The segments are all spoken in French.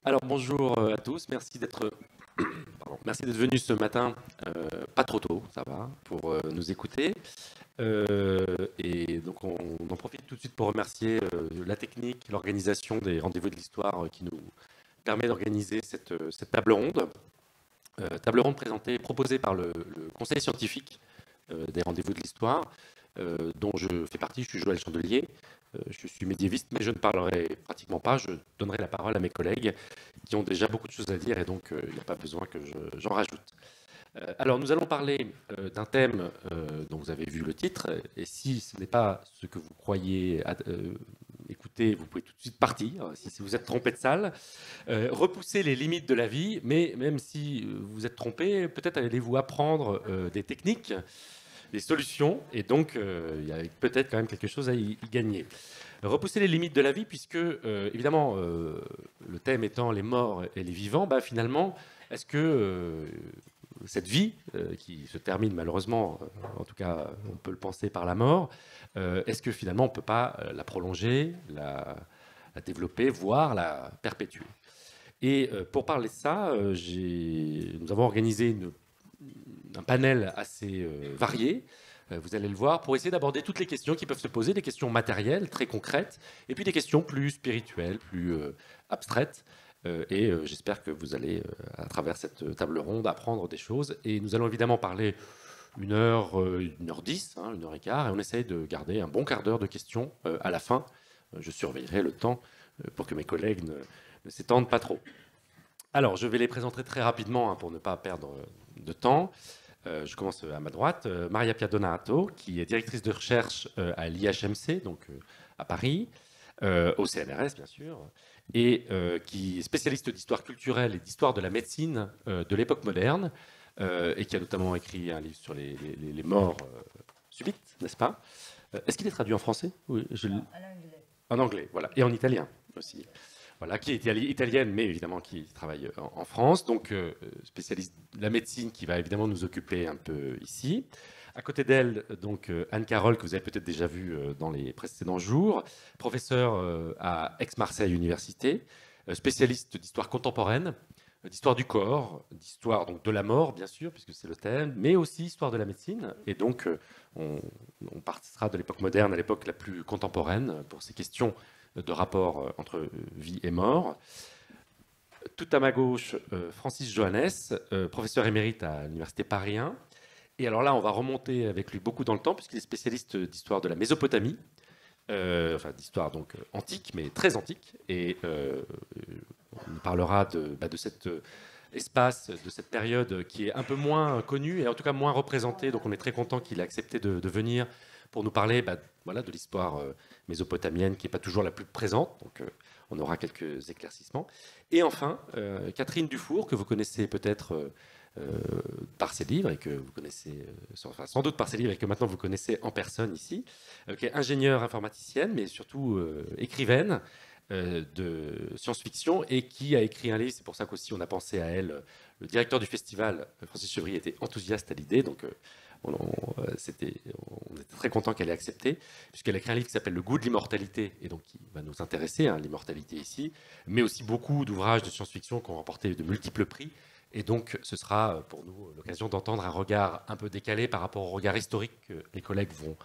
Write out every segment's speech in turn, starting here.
Alors bonjour à tous, merci d'être venus ce matin, pas trop tôt, ça va, pour nous écouter. Et donc on en profite tout de suite pour remercier la technique, l'organisation des rendez-vous de l'histoire qui nous permet d'organiser cette table ronde. Table ronde proposée par le conseil scientifique des rendez-vous de l'histoire, dont je fais partie, je suis Joël Chandelier. Je suis médiéviste, mais je ne parlerai pratiquement pas. Je donnerai la parole à mes collègues qui ont déjà beaucoup de choses à dire et donc il n'y a pas besoin que j'en rajoute. Alors nous allons parler d'un thème dont vous avez vu le titre, et si ce n'est pas ce que vous croyez écouter, vous pouvez tout de suite partir, si vous êtes trompé de salle. Repousser les limites de la vie, mais même si vous êtes trompé, peut-être allez-vous apprendre des techniques, des solutions, et donc il y a peut-être quand même quelque chose à y gagner. Repousser les limites de la vie, puisque évidemment, le thème étant les morts et les vivants, bah, finalement, est-ce que cette vie, qui se termine malheureusement, en tout cas on peut le penser par la mort, est-ce que finalement on ne peut pas la prolonger, la développer, voire la perpétuer? Et pour parler de ça, nous avons organisé un panel assez varié, vous allez le voir, pour essayer d'aborder toutes les questions qui peuvent se poser, des questions matérielles, très concrètes, et puis des questions plus spirituelles, plus abstraites. Et j'espère que vous allez, à travers cette table ronde, apprendre des choses. Et nous allons évidemment parler 1h10, 1h15, et on essaye de garder un bon quart d'heure de questions à la fin. Je surveillerai le temps pour que mes collègues ne s'étendent pas trop. Alors, je vais les présenter très rapidement pour ne pas perdre de temps. Je commence à ma droite. Maria Pia Donato, qui est directrice de recherche à l'IHMC, donc à Paris, au CNRS bien sûr, et qui est spécialiste d'histoire culturelle et d'histoire de la médecine de l'époque moderne, et qui a notamment écrit un livre sur les morts subites, n'est-ce pas? Est-ce qu'il est traduit en français? Oui, Non, en anglais. en anglais, voilà, et en italien aussi. Voilà, qui est italienne, mais évidemment qui travaille en France, donc spécialiste de la médecine qui va évidemment nous occuper un peu ici. À côté d'elle, donc Anne-Carole, que vous avez peut-être déjà vue dans les précédents jours, professeure à Aix-Marseille Université, spécialiste d'histoire contemporaine, d'histoire du corps, d'histoire donc de la mort, bien sûr, puisque c'est le thème, mais aussi histoire de la médecine. Et donc, on partira de l'époque moderne à l'époque la plus contemporaine pour ces questions de rapport entre vie et mort. Tout à ma gauche, Francis Johannes, professeur émérite à l'Université Paris 1. Et alors là, on va remonter avec lui beaucoup dans le temps, puisqu'il est spécialiste d'histoire de la Mésopotamie, enfin d'histoire donc antique, mais très antique. Et on parlera de cet espace, de cette période qui est un peu moins connue et en tout cas moins représentée. Donc on est très content qu'il ait accepté de venir pour nous parler voilà, de l'histoire mésopotamienne qui n'est pas toujours la plus présente. Donc on aura quelques éclaircissements. Et enfin, Catherine Dufour, que vous connaissez peut-être par ses livres et que vous connaissez enfin, sans doute par ses livres et que maintenant vous connaissez en personne ici, qui est ingénieure informaticienne, mais surtout écrivaine de science-fiction et qui a écrit un livre. C'est pour ça qu'aussi on a pensé à elle. Le directeur du festival, Francis Chevry, était enthousiaste à l'idée, donc on était très content qu'elle ait accepté, puisqu'elle a écrit un livre qui s'appelle Le goût de l'immortalité, et donc qui va nous intéresser, l'immortalité ici, mais aussi beaucoup d'ouvrages de science-fiction qui ont remporté de multiples prix. Et donc, ce sera pour nous l'occasion d'entendre un regard un peu décalé par rapport au regard historique que les collègues vont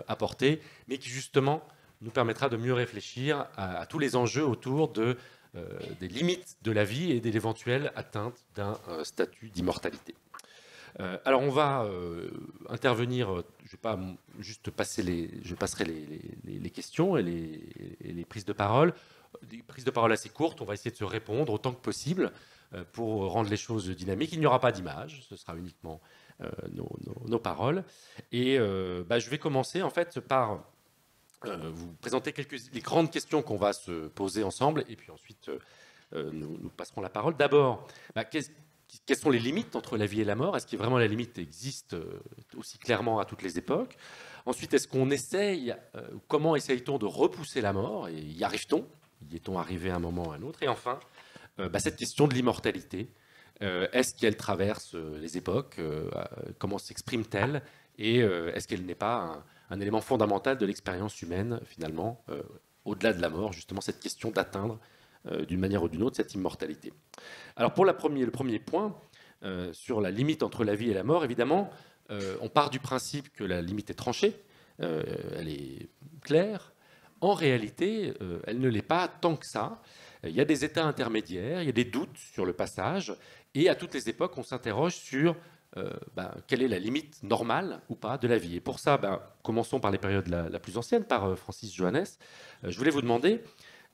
apporter, mais qui justement nous permettra de mieux réfléchir à tous les enjeux autour des limites de la vie et de l'éventuelle atteinte d'un statut d'immortalité. Alors on va intervenir, je vais pas juste passer je passerai les questions et les prises de parole. Des prises de parole assez courtes, on va essayer de se répondre autant que possible pour rendre les choses dynamiques. Il n'y aura pas d'image, ce sera uniquement nos paroles. Et je vais commencer en fait par vous présenter les grandes questions qu'on va se poser ensemble, et puis ensuite nous passerons la parole. D'abord, quelles sont les limites entre la vie et la mort? Est-ce que vraiment la limite existe aussi clairement à toutes les époques? Ensuite, est-ce qu'on essaye, comment essaye-t-on de repousser la mort? Et y arrive-t-on? Y est-on arrivé à un moment ou à un autre? Et enfin, cette question de l'immortalité. Est-ce qu'elle traverse les époques? Comment s'exprime-t-elle? Et est-ce qu'elle n'est pas un élément fondamental de l'expérience humaine, finalement, au-delà de la mort, justement, cette question d'atteindre d'une manière ou d'une autre, cette immortalité. Alors pour le premier point, sur la limite entre la vie et la mort, évidemment, on part du principe que la limite est tranchée, elle est claire. En réalité, elle ne l'est pas tant que ça. Il y a des états intermédiaires, il y a des doutes sur le passage, et à toutes les époques, on s'interroge sur quelle est la limite normale ou pas de la vie. Et pour ça, commençons par les périodes la plus ancienne, par Francis Johannes. Je voulais vous demander,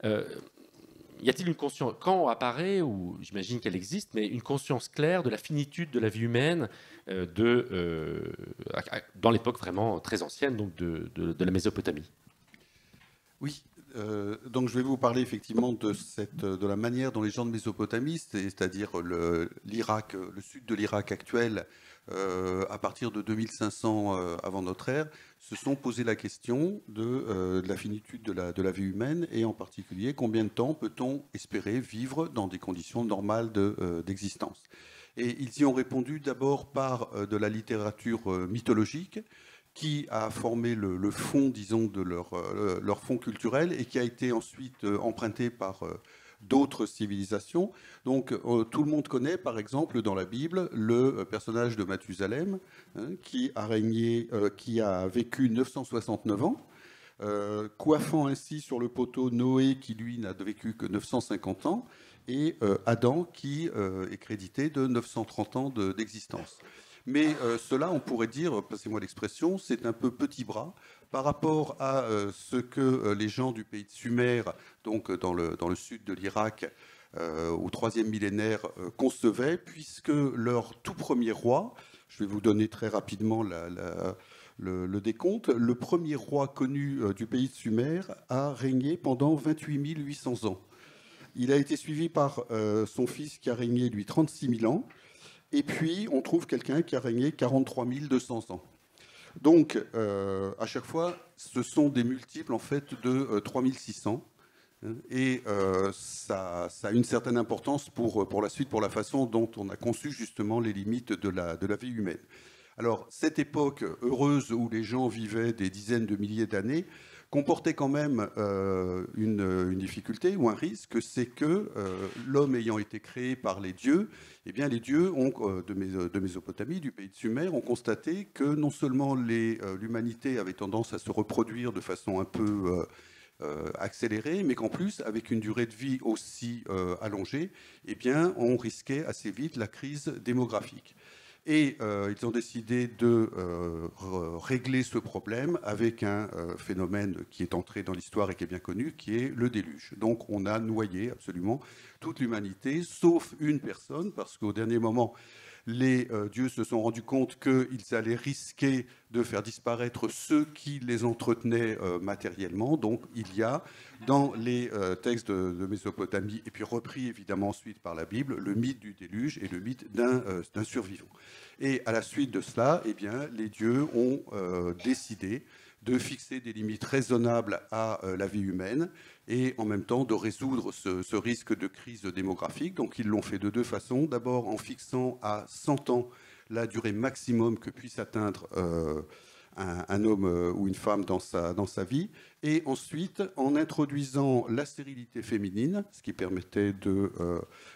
y a-t-il une conscience, quand apparaît, ou j'imagine qu'elle existe, mais une conscience claire de la finitude de la vie humaine dans l'époque vraiment très ancienne, donc de la Mésopotamie? Oui, donc je vais vous parler effectivement de la manière dont les gens de Mésopotamie, c'est-à-dire l'Irak, le sud de l'Irak actuel, à partir de 2500 avant notre ère, se sont posé la question de la finitude de la vie humaine et en particulier combien de temps peut-on espérer vivre dans des conditions normales d'existence. Et ils y ont répondu d'abord par de la littérature mythologique, qui a formé le fond, disons, de leur fond culturel et qui a été ensuite emprunté par d'autres civilisations. Donc tout le monde connaît, par exemple, dans la Bible, le personnage de Mathusalem, hein, qui a vécu 969 ans, coiffant ainsi sur le poteau Noé, qui lui n'a vécu que 950 ans, et Adam, qui est crédité de 930 ans d'existence. Mais cela, on pourrait dire, passez-moi l'expression, c'est un peu petit bras par rapport à ce que les gens du pays de Sumer, donc dans le sud de l'Irak, au 3e millénaire, concevaient, puisque leur tout premier roi, je vais vous donner très rapidement le décompte, le premier roi connu du pays de Sumer a régné pendant 28 800 ans. Il a été suivi par son fils qui a régné, lui, 36 000 ans. Et puis, on trouve quelqu'un qui a régné 43 200 ans. Donc, à chaque fois, ce sont des multiples, en fait, de 3600. Et ça a une certaine importance pour la suite, pour la façon dont on a conçu, justement, les limites de la vie humaine. Alors, cette époque heureuse où les gens vivaient des dizaines de milliers d'années comportait quand même une difficulté ou un risque, c'est que l'homme ayant été créé par les dieux, eh bien les dieux de Mésopotamie, du pays de Sumer, ont constaté que non seulement l'humanité avait tendance à se reproduire de façon un peu accélérée, mais qu'en plus, avec une durée de vie aussi allongée, eh bien on risquait assez vite la crise démographique. Et ils ont décidé de régler ce problème avec un phénomène qui est entré dans l'histoire et qui est bien connu, qui est le déluge. Donc on a noyé absolument toute l'humanité, sauf une personne, parce qu'au dernier moment, les dieux se sont rendus compte qu'ils allaient risquer de faire disparaître ceux qui les entretenaient matériellement. Donc il y a dans les textes de Mésopotamie, et puis repris évidemment ensuite par la Bible, le mythe du déluge et le mythe d'un survivant. Et à la suite de cela, eh bien, les dieux ont décidé de fixer des limites raisonnables à la vie humaine et en même temps de résoudre ce risque de crise démographique. Donc ils l'ont fait de deux façons. D'abord en fixant à 100 ans la durée maximum que puisse atteindre un homme ou une femme dans sa vie, et ensuite en introduisant la stérilité féminine, ce qui permettait de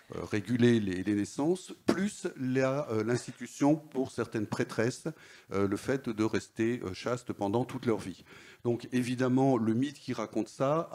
réguler les naissances, plus l'institution pour certaines prêtresses, le fait de rester chastes pendant toute leur vie. Donc évidemment, le mythe qui raconte ça,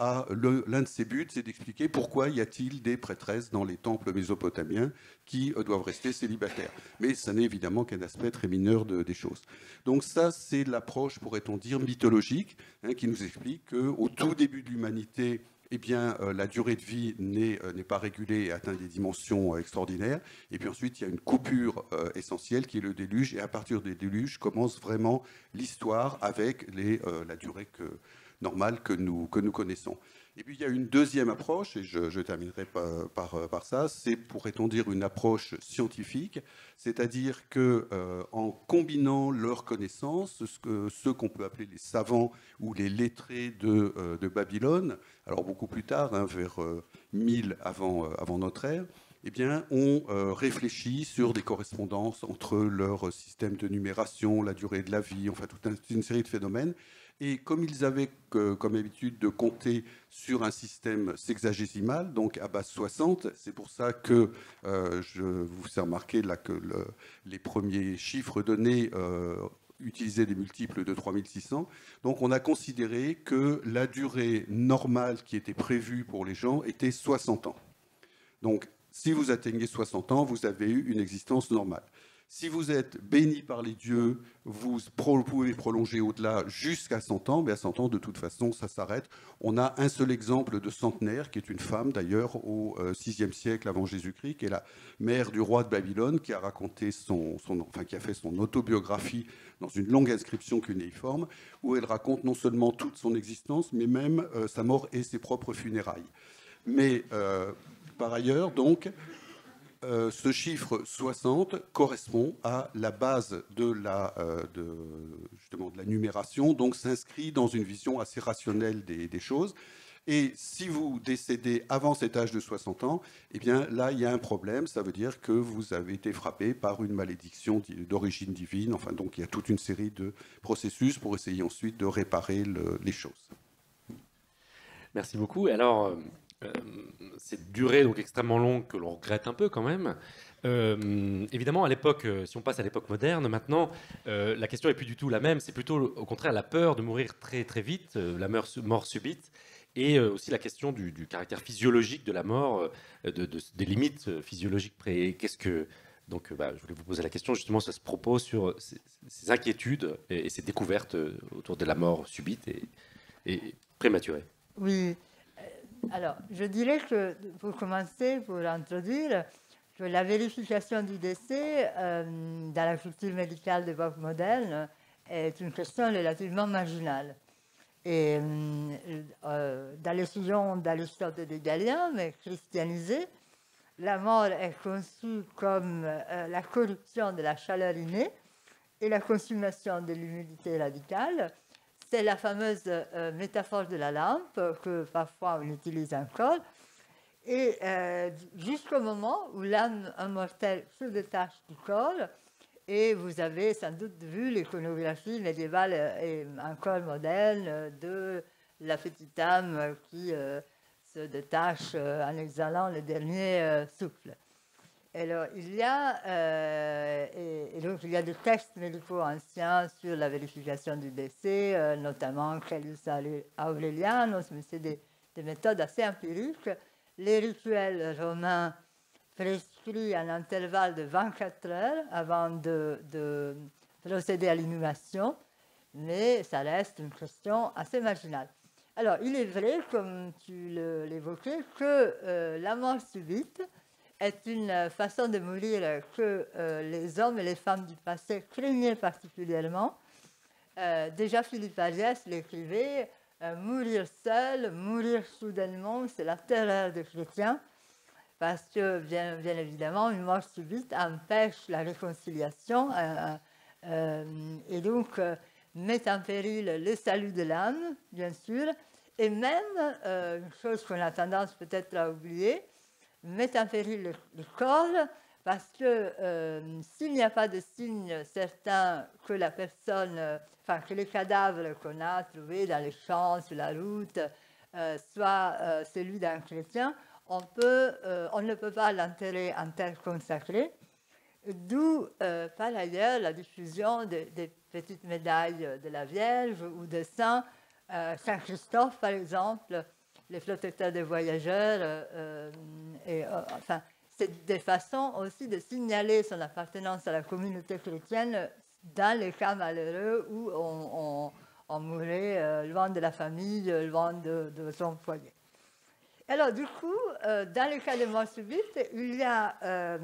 l'un de ses buts, c'est d'expliquer pourquoi y a-t-il des prêtresses dans les temples mésopotamiens qui doivent rester célibataires. Mais ça n'est évidemment qu'un aspect très mineur des choses. Donc ça, c'est l'approche, pourrait-on dire, mythologique, hein, qui nous explique qu'au tout début de l'humanité, eh bien, la durée de vie n'est pas régulée et atteint des dimensions extraordinaires. Et puis ensuite, il y a une coupure essentielle qui est le déluge. Et à partir du déluge commence vraiment l'histoire avec la durée normale que nous connaissons. Et puis il y a une deuxième approche, et je terminerai par ça, c'est, pourrait-on dire, une approche scientifique, c'est-à-dire qu'en combinant leurs connaissances, ceux qu'on peut appeler les savants ou les lettrés de Babylone, alors beaucoup plus tard, hein, vers 1000 avant notre ère, eh bien, on réfléchit sur des correspondances entre leur système de numération, la durée de la vie, enfin toute une série de phénomènes. Et comme ils avaient comme habitude de compter sur un système sexagésimal, donc à base 60, c'est pour ça que je vous ai remarqué là que les premiers chiffres donnés utilisaient des multiples de 3600. Donc on a considéré que la durée normale qui était prévue pour les gens était 60 ans. Donc si vous atteignez 60 ans, vous avez eu une existence normale. Si vous êtes béni par les dieux, vous pouvez prolonger au-delà jusqu'à 100 ans, mais à 100 ans, de toute façon, ça s'arrête. On a un seul exemple de centenaire, qui est une femme, d'ailleurs, au VIe siècle avant Jésus-Christ, qui est la mère du roi de Babylone, qui a raconté qui a fait son autobiographie dans une longue inscription cunéiforme, où elle raconte non seulement toute son existence, mais même sa mort et ses propres funérailles. Mais par ailleurs, donc, ce chiffre 60 correspond à la base justement de la numération, donc s'inscrit dans une vision assez rationnelle des choses. Et si vous décédez avant cet âge de 60 ans, eh bien là, il y a un problème. Ça veut dire que vous avez été frappé par une malédiction d'origine divine. Enfin, donc il y a toute une série de processus pour essayer ensuite de réparer les choses. Merci beaucoup. Et alors, cette durée donc extrêmement longue que l'on regrette un peu quand même. Évidemment, à l'époque, si on passe à l'époque moderne, maintenant, la question n'est plus du tout la même. C'est plutôt, au contraire, la peur de mourir très très vite, la mort subite, et aussi la question du caractère physiologique de la mort, des limites physiologiques. Qu'est-ce que donc, je voulais vous poser la question justement à ce propos sur ces inquiétudes et ces découvertes autour de la mort subite et prématurée. Oui. Alors, je dirais que, pour commencer, pour introduire, que la vérification du décès dans la culture médicale de l'époque moderne est une question relativement marginale. Et dans les sillons d'Aristote et de Galien, mais christianisé, la mort est conçue comme la corruption de la chaleur innée et la consommation de l'humidité radicale. C'est la fameuse métaphore de la lampe que parfois on utilise encore. Et jusqu'au moment où l'âme immortelle se détache du corps, et vous avez sans doute vu l'iconographie médiévale et encore moderne de la petite âme qui se détache en exhalant le dernier souffle. Alors, il y a des textes médicaux anciens sur la vérification du décès, notamment Caelius Aurelianus, mais c'est des méthodes assez empiriques. Les rituels romains prescrits un intervalle de 24 heures avant de procéder à l'inhumation, mais ça reste une question assez marginale. Alors, il est vrai, comme tu l'évoquais, que la mort subite est une façon de mourir que les hommes et les femmes du passé craignaient particulièrement. Déjà, Philippe Agès l'écrivait, mourir seul, mourir soudainement, c'est la terreur des chrétiens, parce que, bien évidemment, une mort subite empêche la réconciliation et donc met en péril le salut de l'âme, bien sûr, et même, une chose qu'on a tendance peut-être à oublier, met en péril le corps, parce que s'il n'y a pas de signe certain que la personne, que les cadavres qu'on a trouvés dans les champs, sur la route, soit celui d'un chrétien, on ne peut pas l'enterrer en terre consacrée, d'où par ailleurs la diffusion des petites médailles de la Vierge ou de saints, Saint Christophe par exemple, les protecteurs des voyageurs, c'est des façons aussi de signaler son appartenance à la communauté chrétienne dans les cas malheureux où on mourrait loin de la famille, loin de son foyer. Alors, du coup, dans les cas de mort subite, il y a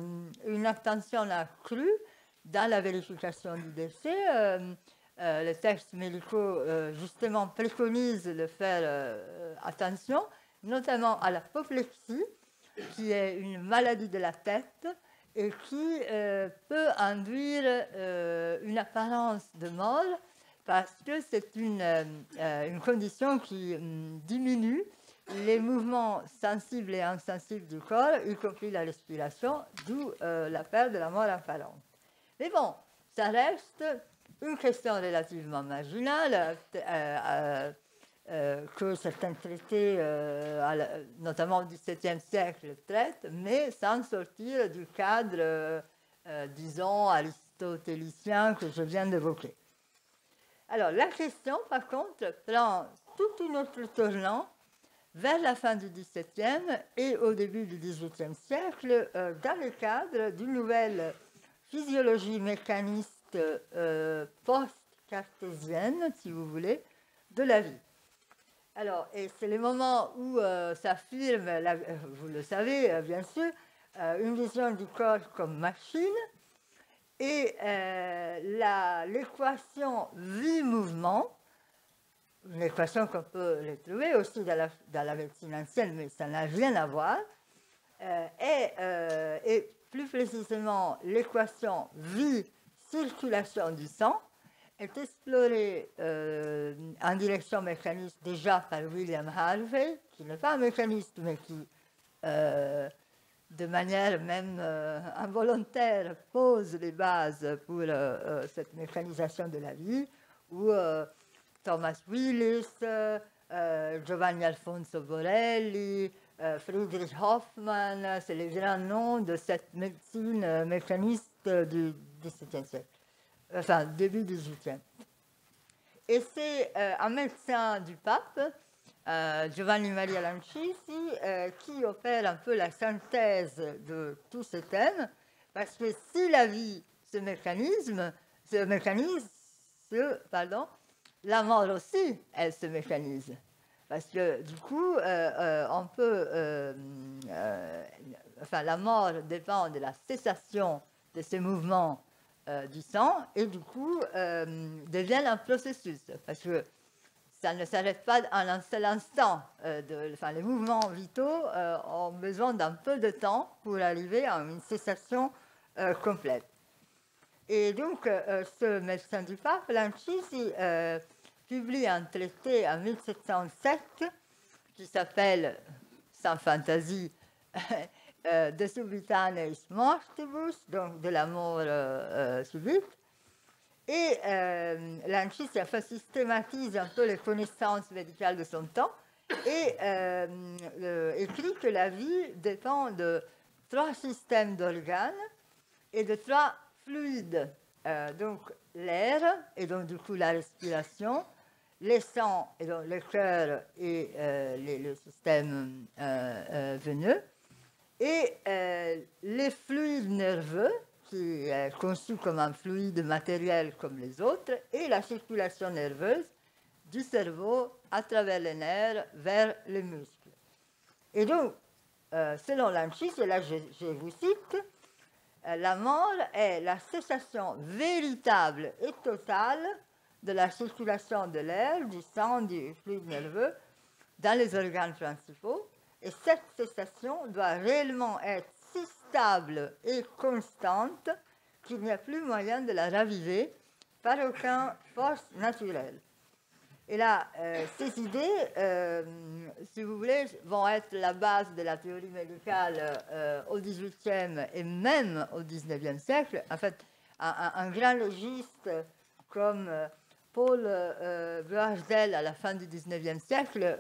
une attention accrue dans la vérification du décès. Les textes médicaux, justement, préconisent de faire attention, notamment à l'apoplexie, qui est une maladie de la tête et qui peut induire une apparence de mort parce que c'est une condition qui diminue les mouvements sensibles et insensibles du corps, y compris la respiration, d'où la peur de la mort apparente. Mais bon, ça reste une question relativement marginale que certains traités, notamment au XVIIe siècle, traitent, mais sans sortir du cadre, disons, aristotélicien que je viens d'évoquer. Alors, la question, par contre, prend tout un autre tournant vers la fin du XVIIe et au début du XVIIIe siècle, dans le cadre d'une nouvelle physiologie mécaniste post-cartésienne, si vous voulez, de la vie. Alors, et c'est le moment où s'affirme, vous le savez bien sûr, une vision du corps comme machine, et l'équation vie-mouvement, une équation qu'on peut retrouver aussi dans la médecine ancienne, mais ça n'a rien à voir, et plus précisément l'équation vie-circulation du sang, est explorée en direction mécaniste déjà par William Harvey, qui n'est pas un mécaniste, mais qui, de manière même involontaire, pose les bases pour cette mécanisation de la vie, ou Thomas Willis, Giovanni Alfonso Borelli, Friedrich Hoffmann, c'est les grands noms de cette médecine mécaniste du XVIIe siècle. Enfin, début du XVIIIe. Et c'est un médecin du pape, Giovanni Maria Lancisi, qui opère un peu la synthèse de tous ces thèmes, parce que si la vie se mécanise, la mort aussi, elle se mécanise. Parce que du coup, on peut, la mort dépend de la cessation de ces mouvements du sang, et du coup devient un processus, parce que ça ne s'arrête pas en un seul instant. Les mouvements vitaux ont besoin d'un peu de temps pour arriver à une cessation complète. Et donc, ce médecin du pape, Lancisi, publie un traité en 1707 qui s'appelle, sans fantaisie, De subitaneis mortibus, donc de la mort subite. Et Lancisi systématise un peu les connaissances médicales de son temps et écrit que la vie dépend de 3 systèmes d'organes et de 3 fluides. Donc l'air, et donc du coup la respiration, les sangs, et donc le cœur et le système veineux, et les fluides nerveux, qui est conçu comme un fluide matériel comme les autres, et la circulation nerveuse du cerveau à travers les nerfs vers les muscles. Et donc, selon Lancisi, et là je vous cite, la mort est la cessation véritable et totale de la circulation de l'air, du sang, du fluide nerveux dans les organes principaux. Et cette cessation doit réellement être si stable et constante qu'il n'y a plus moyen de la raviver par aucune force naturelle. Et là, ces idées, si vous voulez, vont être la base de la théorie médicale au XVIIIe et même au XIXe siècle. En fait, un grand légiste comme Paul Blahdel à la fin du XIXe siècle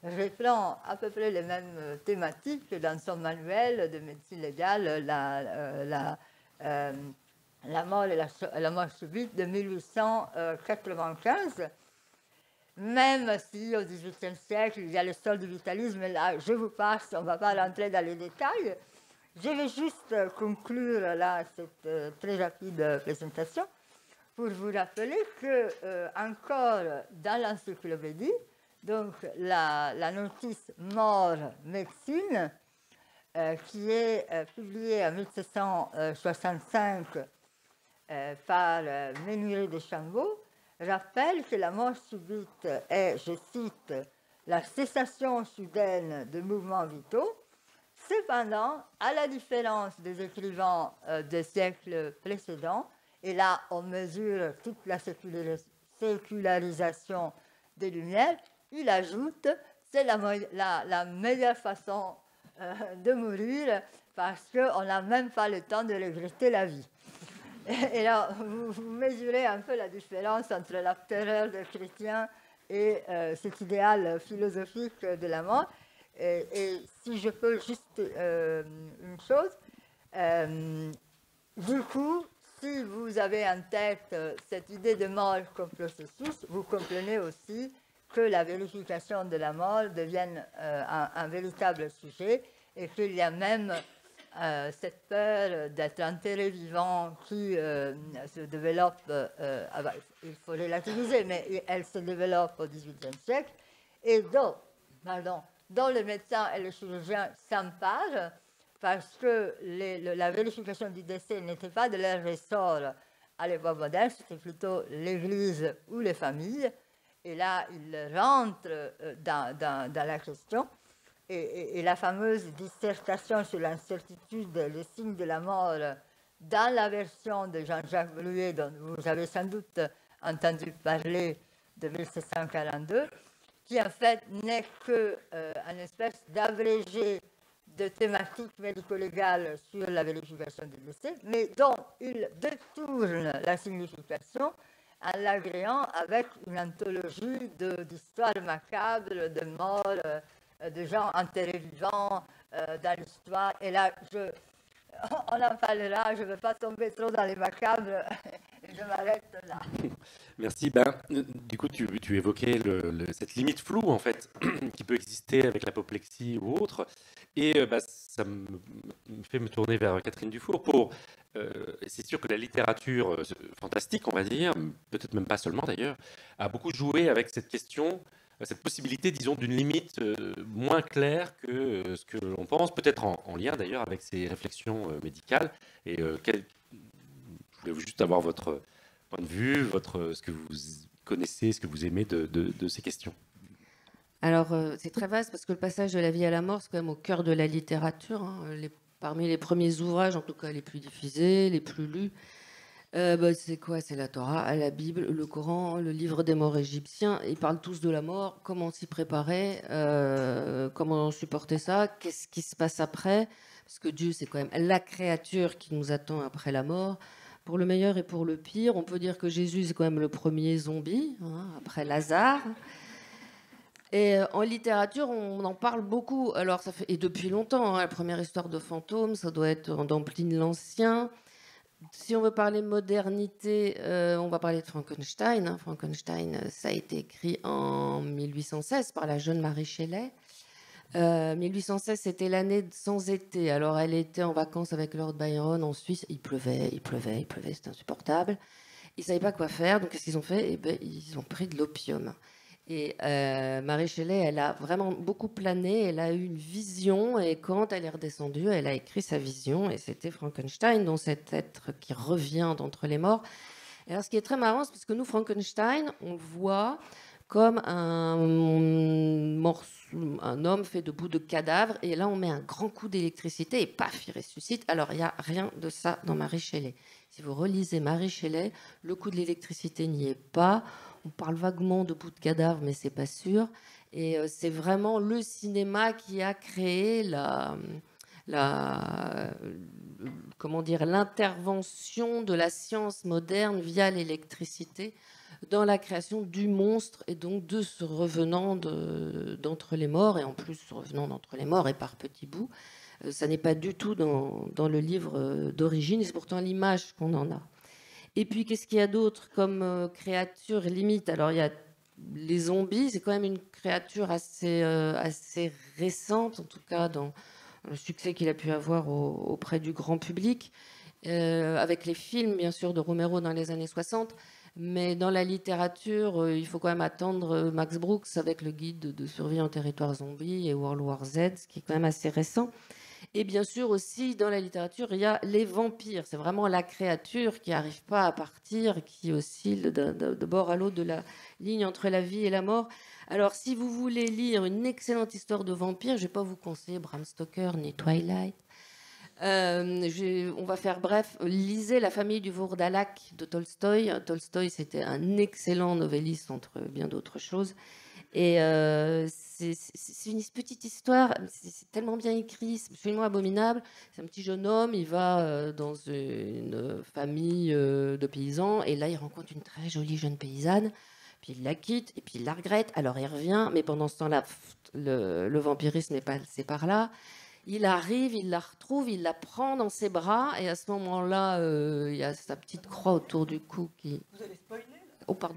reprend à peu près les mêmes thématiques dans son manuel de médecine légale, la mort et la mort subite de 1895. Même si au XVIIIe siècle, il y a le sol du vitalisme, là, je vous passe, on ne va pas rentrer dans les détails. Je vais juste conclure là cette très rapide présentation pour vous rappeler que encore dans l'encyclopédie, donc la notice Mort médecine, qui est publiée en 1765 par Ménuret de Chambaud, rappelle que la mort subite est, je cite, la cessation soudaine de mouvements vitaux. Cependant, à la différence des écrivains des siècles précédents, et là on mesure toute la sécularisation des Lumières, il ajoute, c'est la meilleure façon de mourir parce qu'on n'a même pas le temps de regretter la vie. Et là, vous mesurez un peu la différence entre la terreur des chrétiens et cet idéal philosophique de la mort. Et si je peux juste une chose, du coup, si vous avez en tête cette idée de mort comme processus, vous comprenez aussi que la vérification de la mort devienne un véritable sujet et qu'il y a même cette peur d'être enterré vivant qui se développe, il faut relativiser, mais elle se développe au XVIIIe siècle, et dont les médecins et les chirurgiens s'emparent parce que la vérification du décès n'était pas de leur ressort à l'époque moderne, c'était plutôt l'Église ou les familles, et là, ils rentrent dans la question. Et la fameuse dissertation sur l'incertitude, les signes de la mort, dans la version de Jean-Jacques Bluet, dont vous avez sans doute entendu parler de 1742, qui en fait n'est qu'une espèce d'abrégé de thématiques médico-légales sur la vérification du décès, mais dont il détourne la signification en l'agréant avec une anthologie d'histoires macabres, de morts, de gens enterrés vivants dans l'histoire. Et là, on en parlera, je ne veux pas tomber trop dans les macabres, je m'arrête là. Merci. Du coup, tu évoquais cette limite floue, en fait, qui peut exister avec l'apoplexie ou autre. Et ça me fait me tourner vers Catherine Dufour c'est sûr que la littérature fantastique, on va dire, peut-être même pas seulement d'ailleurs, a beaucoup joué avec cette question, cette possibilité, disons, d'une limite moins claire que ce que l'on pense, peut-être en lien d'ailleurs avec ces réflexions médicales. Et je voulais juste avoir votre point de vue, ce que vous connaissez, ce que vous aimez de ces questions. Alors, c'est très vaste parce que le passage de la vie à la mort, c'est quand même au cœur de la littérature. Parmi les premiers ouvrages, en tout cas les plus diffusés, les plus lus, c'est quoi? C'est la Torah, la Bible, le Coran, le livre des morts égyptiens. Ils parlent tous de la mort, comment s'y préparer, comment supporter ça, qu'est-ce qui se passe après. Parce que Dieu, c'est quand même la créature qui nous attend après la mort. Pour le meilleur et pour le pire, on peut dire que Jésus, c'est quand même le premier zombie, après Lazare. Et en littérature, on en parle beaucoup. Alors, et depuis longtemps, la première histoire de fantôme, ça doit être dans Pline l'Ancien. Si on veut parler modernité, on va parler de Frankenstein. Frankenstein, ça a été écrit en 1816 par la jeune Mary Shelley. 1816, c'était l'année sans été. Alors, elle était en vacances avec Lord Byron en Suisse. Il pleuvait, c'était insupportable. Ils ne savaient pas quoi faire, donc qu'est-ce qu'ils ont fait? Ils ont pris de l'opium. Et Mary Shelley, elle a vraiment beaucoup plané, elle a eu une vision, et quand elle est redescendue, elle a écrit sa vision, et c'était Frankenstein, dont cet être qui revient d'entre les morts. Et alors, ce qui est très marrant, c'est parce que nous, Frankenstein, on le voit comme un homme fait de bouts de cadavres, et là, on met un grand coup d'électricité, et paf, il ressuscite. Alors, il n'y a rien de ça dans Mary Shelley. Si vous relisez Mary Shelley, le coup de l'électricité n'y est pas. On parle vaguement de bouts de cadavres, mais c'est pas sûr. Et c'est vraiment le cinéma qui a créé l'intervention de la science moderne via l'électricité dans la création du monstre et donc de ce revenant d'entre les morts, et en plus ce revenant d'entre les morts et par petits bouts. Ça n'est pas du tout dans le livre d'origine, et c'est pourtant l'image qu'on en a. Et puis, qu'est-ce qu'il y a d'autre comme créature limite? Alors, il y a les zombies, c'est quand même une créature assez récente, en tout cas dans le succès qu'il a pu avoir auprès du grand public, avec les films, bien sûr, de Romero dans les années 60. Mais dans la littérature, il faut quand même attendre Max Brooks avec le guide de survie en territoire zombie et World War Z, ce qui est quand même assez récent. Et bien sûr aussi, dans la littérature, il y a les vampires. C'est vraiment la créature qui n'arrive pas à partir, qui oscille de bord à l'autre de la ligne entre la vie et la mort. Alors, si vous voulez lire une excellente histoire de vampires, je ne vais pas vous conseiller Bram Stoker ni Twilight. On va faire bref. Lisez La famille du Vourdalak de Tolstoï. Tolstoï, c'était un excellent novelliste, entre bien d'autres choses. Et c'est une petite histoire, c'est tellement bien écrit, c'est absolument abominable. C'est un petit jeune homme, il va dans une famille de paysans, et là il rencontre une très jolie jeune paysanne, puis il la quitte, et puis il la regrette, alors il revient, mais pendant ce temps-là, le vampirisme n'est pas passé par là. Il arrive, il la retrouve, il la prend dans ses bras, et à ce moment-là, il y a sa petite croix autour du cou qui... Vous allez spoiler là ? Oh, pardon.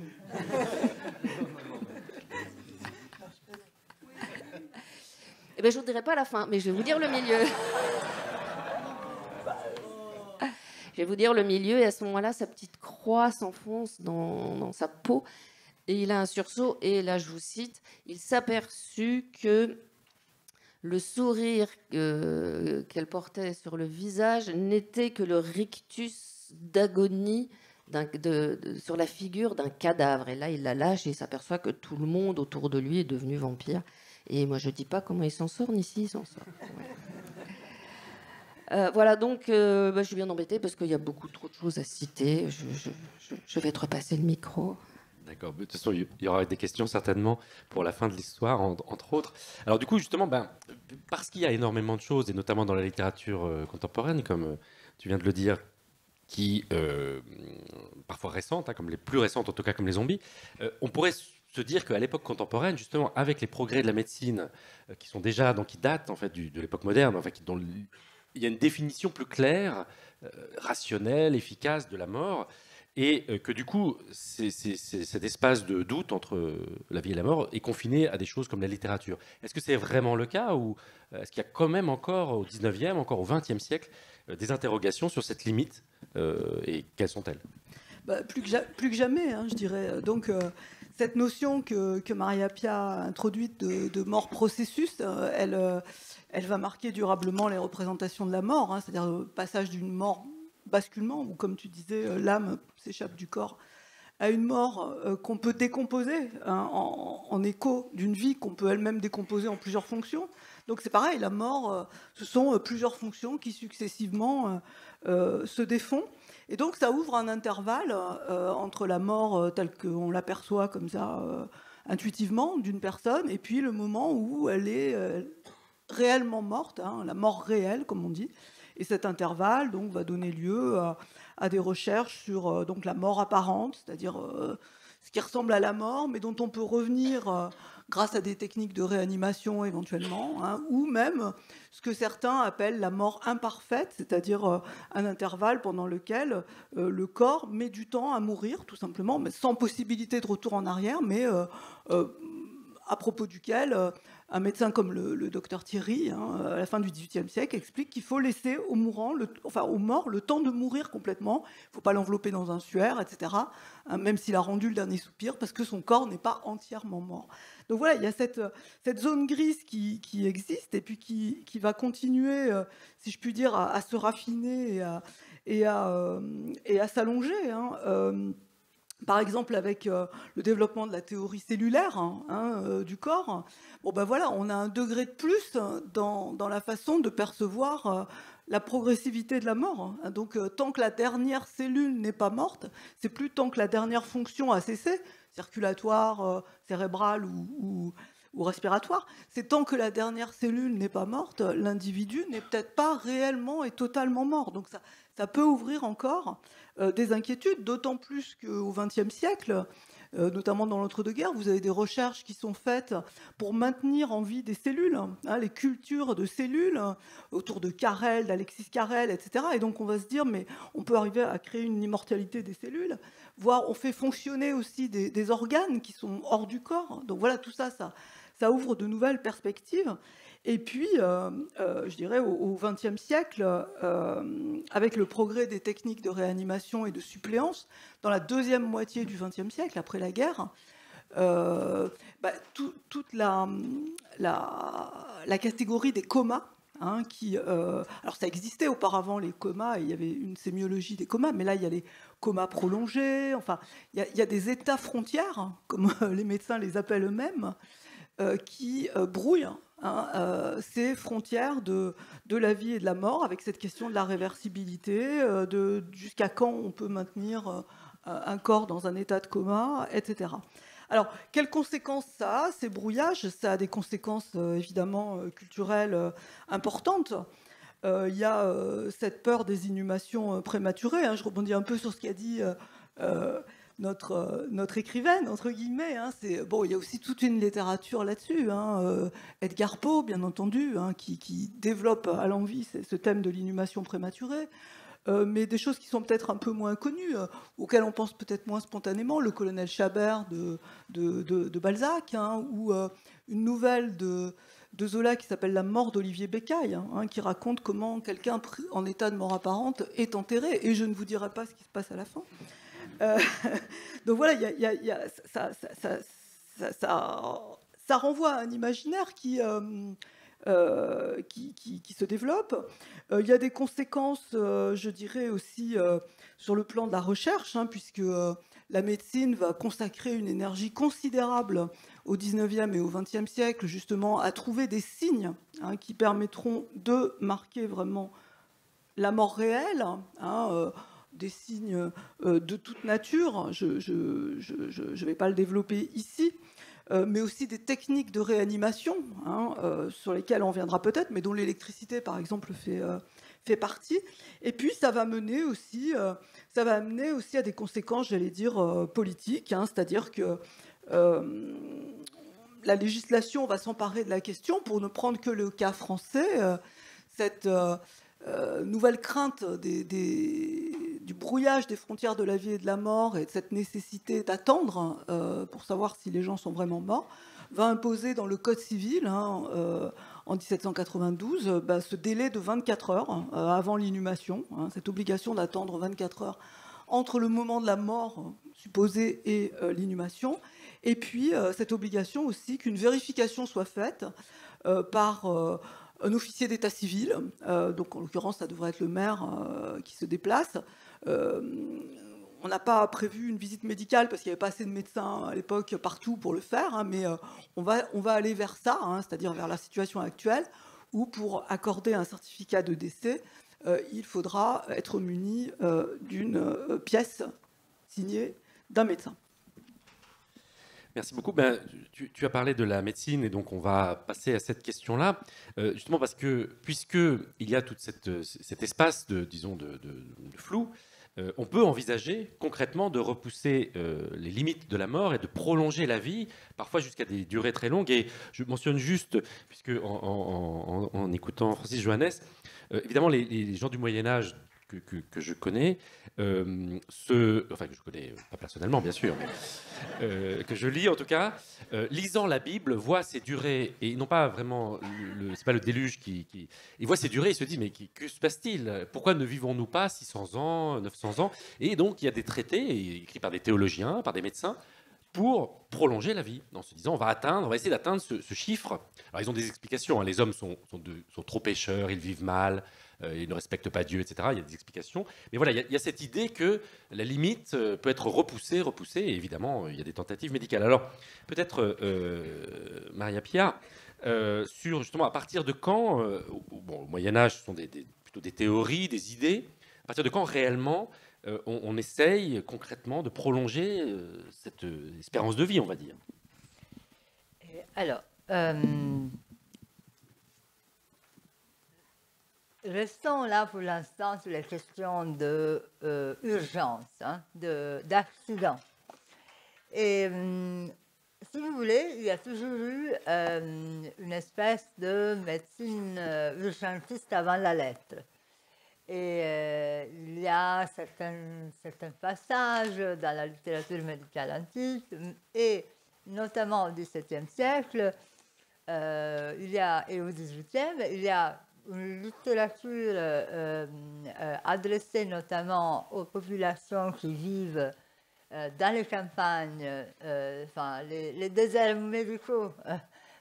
Eh ben, je ne vous dirai pas la fin, mais je vais vous dire le milieu. Je vais vous dire le milieu, et à ce moment-là, sa petite croix s'enfonce dans sa peau, et il a un sursaut, et là, je vous cite, il s'aperçut que le sourire qu'elle portait sur le visage n'était que le rictus d'agonie sur la figure d'un cadavre. Et là, il la lâche et il s'aperçoit que tout le monde autour de lui est devenu vampire. Et moi, je ne dis pas comment il s'en sort, ni s'il s'en sort. Voilà, donc je suis bien embêtée parce qu'il y a beaucoup trop de choses à citer. Je vais te repasser le micro. D'accord. De toute façon, il y aura des questions certainement pour la fin de l'histoire, entre autres. Alors du coup, justement, parce qu'il y a énormément de choses, et notamment dans la littérature contemporaine, comme tu viens de le dire, qui parfois récentes, comme les plus récentes, en tout cas comme les zombies, on pourrait se dire qu'à l'époque contemporaine, justement, avec les progrès de la médecine, qui sont déjà, donc qui datent en fait de l'époque moderne, enfin, dont il y a une définition plus claire, rationnelle, efficace de la mort, et que du coup, cet espace de doute entre la vie et la mort est confiné à des choses comme la littérature. Est-ce que c'est vraiment le cas, ou est-ce qu'il y a quand même encore au 19e, encore au 20e siècle, des interrogations sur cette limite, et quelles sont-elles ? Plus que jamais, hein, je dirais. Donc, cette notion que Maria Pia a introduite de mort processus, elle va marquer durablement les représentations de la mort, hein, c'est-à-dire le passage d'une mort basculement, où, comme tu disais, l'âme s'échappe du corps, à une mort qu'on peut décomposer, hein, en écho d'une vie qu'on peut elle-même décomposer en plusieurs fonctions. Donc c'est pareil, la mort, ce sont plusieurs fonctions qui successivement se défont. Et donc ça ouvre un intervalle entre la mort telle qu'on l'aperçoit comme ça intuitivement d'une personne, et puis le moment où elle est réellement morte, hein, la mort réelle comme on dit. Et cet intervalle donc, va donner lieu à des recherches sur donc, la mort apparente, c'est-à-dire ce qui ressemble à la mort, mais dont on peut revenir grâce à des techniques de réanimation éventuellement, hein, ou même ce que certains appellent la mort imparfaite, c'est-à-dire un intervalle pendant lequel le corps met du temps à mourir, tout simplement, mais sans possibilité de retour en arrière, mais à propos duquel un médecin comme le docteur Thierry, hein, à la fin du XVIIIe siècle, explique qu'il faut laisser au morts le temps de mourir complètement. Il ne faut pas l'envelopper dans un suaire, etc., hein, même s'il a rendu le dernier soupir, parce que son corps n'est pas entièrement mort. Donc voilà, il y a cette zone grise qui existe, et puis qui va continuer, si je puis dire, à se raffiner et à s'allonger, hein, par exemple, avec le développement de la théorie cellulaire du corps, voilà, on a un degré de plus dans la façon de percevoir la progressivité de la mort. Hein. Donc, tant que la dernière cellule n'est pas morte, c'est plus tant que la dernière fonction a cessé, circulatoire, cérébrale ou respiratoire, c'est tant que la dernière cellule n'est pas morte, l'individu n'est peut-être pas réellement et totalement mort. Donc, ça peut ouvrir encore des inquiétudes, d'autant plus qu'au XXe siècle, notamment dans l'entre-deux-guerres, vous avez des recherches qui sont faites pour maintenir en vie des cellules, hein, les cultures de cellules, autour de Carrel, d'Alexis Carrel, etc. Et donc on va se dire, mais on peut arriver à créer une immortalité des cellules, voire on fait fonctionner aussi des organes qui sont hors du corps. Donc voilà, tout ça ouvre de nouvelles perspectives. Et puis, je dirais, au XXe siècle, avec le progrès des techniques de réanimation et de suppléance, dans la deuxième moitié du XXe siècle, après la guerre, toute la catégorie des comas, hein, alors ça existait auparavant, les comas, et il y avait une sémiologie des comas, mais là, il y a les comas prolongés, enfin, il y a des états frontières, hein, comme les médecins les appellent eux-mêmes, qui brouillent ces frontières de la vie et de la mort, avec cette question de la réversibilité, jusqu'à quand on peut maintenir un corps dans un état de coma, etc. Alors, quelles conséquences ça a, ces brouillages? Ça a des conséquences évidemment culturelles importantes. Il y a cette peur des inhumations prématurées. Hein. Je rebondis un peu sur ce qu'a dit notre écrivaine, entre guillemets. Hein. Bon, il y a aussi toute une littérature là-dessus. Hein. Edgar Poe, bien entendu, hein, qui développe à l'envi ce thème de l'inhumation prématurée. Mais des choses qui sont peut-être un peu moins connues, auxquelles on pense peut-être moins spontanément, le colonel Chabert de Balzac, hein, ou une nouvelle de Zola qui s'appelle La mort d'Olivier Bécaille, hein, qui raconte comment quelqu'un en état de mort apparente est enterré, et je ne vous dirai pas ce qui se passe à la fin. Donc voilà, ça renvoie à un imaginaire qui se développe. Il y a des conséquences, je dirais aussi, sur le plan de la recherche, hein, puisque la médecine va consacrer une énergie considérable au 19e et au 20e siècle, justement, à trouver des signes hein, qui permettront de marquer vraiment la mort réelle, hein, des signes de toute nature. Je ne vais pas le développer ici. Mais aussi des techniques de réanimation, hein, sur lesquelles on reviendra peut-être, mais dont l'électricité, par exemple, fait partie. Et puis, ça va amener aussi à des conséquences, j'allais dire, politiques, hein, c'est-à-dire que la législation va s'emparer de la question, pour ne prendre que le cas français, cette nouvelle crainte du brouillage des frontières de la vie et de la mort et de cette nécessité d'attendre pour savoir si les gens sont vraiment morts, va imposer dans le Code civil, hein, en 1792, ce délai de 24 heures avant l'inhumation, hein, cette obligation d'attendre 24 heures entre le moment de la mort supposée et l'inhumation, et puis cette obligation aussi qu'une vérification soit faite par un officier d'état civil, donc en l'occurrence ça devrait être le maire qui se déplace. On n'a pas prévu une visite médicale parce qu'il n'y avait pas assez de médecins à l'époque partout pour le faire, hein, mais on va aller vers ça, hein, c'est-à-dire vers la situation actuelle où pour accorder un certificat de décès, il faudra être muni d'une pièce signée d'un médecin. Merci beaucoup. Tu as parlé de la médecine et donc on va passer à cette question-là, justement parce que puisqu'il y a tout cet espace de flou, on peut envisager concrètement de repousser les limites de la mort et de prolonger la vie, parfois jusqu'à des durées très longues. Et je mentionne juste, puisque en écoutant Francis Johannes, évidemment les gens du Moyen-Âge que je connais, que je connais pas personnellement bien sûr, mais que je lis en tout cas, lisant la Bible, voient ces durées, et non pas vraiment, c'est pas le déluge ils voient ces durées et se disent mais que se passe-t-il? Pourquoi ne vivons-nous pas 600 ans, 900 ans? Et donc il y a des traités écrits par des théologiens, par des médecins, pour prolonger la vie, en se disant on va essayer d'atteindre ce chiffre. Alors ils ont des explications, hein. Les hommes sont trop pécheurs, ils vivent mal, ils ne respectent pas Dieu, etc. Il y a des explications. Mais voilà, il y a cette idée que la limite peut être repoussée, et évidemment, il y a des tentatives médicales. Alors, peut-être, Maria Pia, sur justement à partir de quand, au Moyen-Âge, ce sont plutôt des théories, des idées, à partir de quand réellement on essaye concrètement de prolonger cette espérance de vie, on va dire. Alors, restons là pour l'instant sur les questions d'urgence, hein, d'accident. Et si vous voulez, il y a toujours eu une espèce de médecine urgentiste avant la lettre. Et il y a certains passages dans la littérature médicale antique, et notamment au XVIIe siècle, et au XVIIIe, il y a une littérature adressée notamment aux populations qui vivent dans les campagnes, les déserts médicaux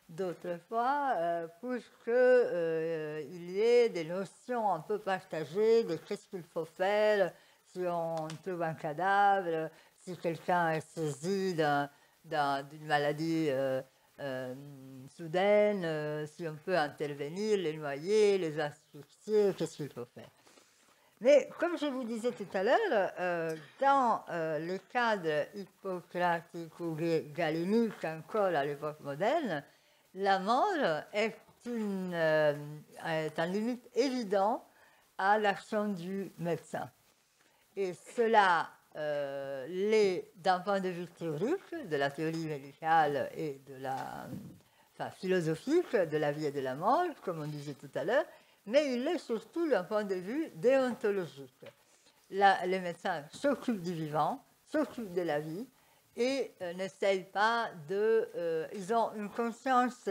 d'autrefois, pour qu'il y ait des notions un peu partagées de qu'est-ce qu'il faut faire si on trouve un cadavre, si quelqu'un est saisi d'une maladie soudaine, si on peut intervenir, les noyer, les asphyxier, qu'est-ce qu'il faut faire. Mais comme je vous disais tout à l'heure, dans le cadre hippocratico-galénique encore à l'époque moderne, la mort est un limite évident à l'action du médecin. Et cela l'est d'un point de vue théorique, de la théorie médicale et de la philosophique de la vie et de la mort, comme on disait tout à l'heure, mais il l'est surtout d'un point de vue déontologique. Les médecins s'occupent du vivant, s'occupent de la vie et n'essayent pas de... ils ont une conscience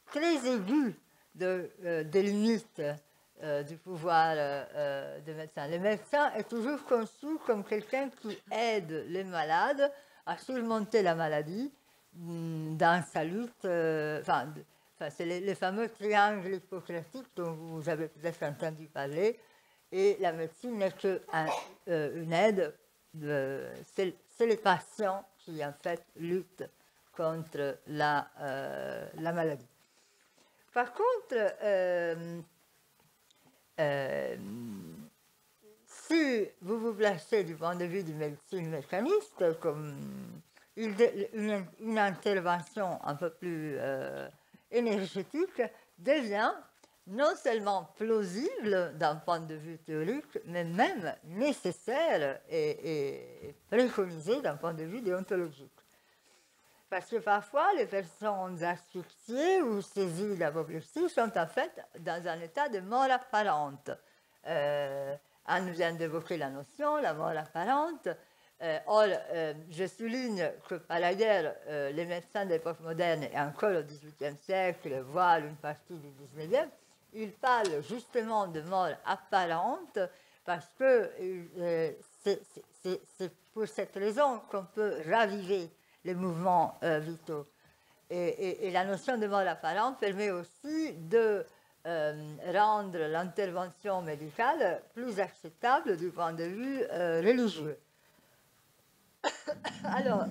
très aiguë des limites du pouvoir des médecins. Le médecin est toujours conçu comme quelqu'un qui aide les malades à surmonter la maladie dans sa lutte. C'est les fameux triangles hippocratiques dont vous avez peut-être entendu parler. Et la médecine n'est qu'une aide. C'est les patients qui, en fait, luttent contre la maladie. Par contre, si vous vous placez du point de vue du médecine mécaniste, comme une intervention un peu plus énergétique devient non seulement plausible d'un point de vue théorique, mais même nécessaire et préconisé d'un point de vue déontologique. Parce que parfois, les personnes asphyxiées ou saisies d'apoplexie sont en fait dans un état de mort apparente. Anne vient d'évoquer la notion, la mort apparente. Or, je souligne que par ailleurs, les médecins de l'époque moderne et encore au XVIIIe siècle, voire une partie du XIXe, ils parlent justement de mort apparente parce que c'est pour cette raison qu'on peut raviver les mouvements vitaux. Et la notion de mort apparente permet aussi de rendre l'intervention médicale plus acceptable du point de vue religieux. Alors,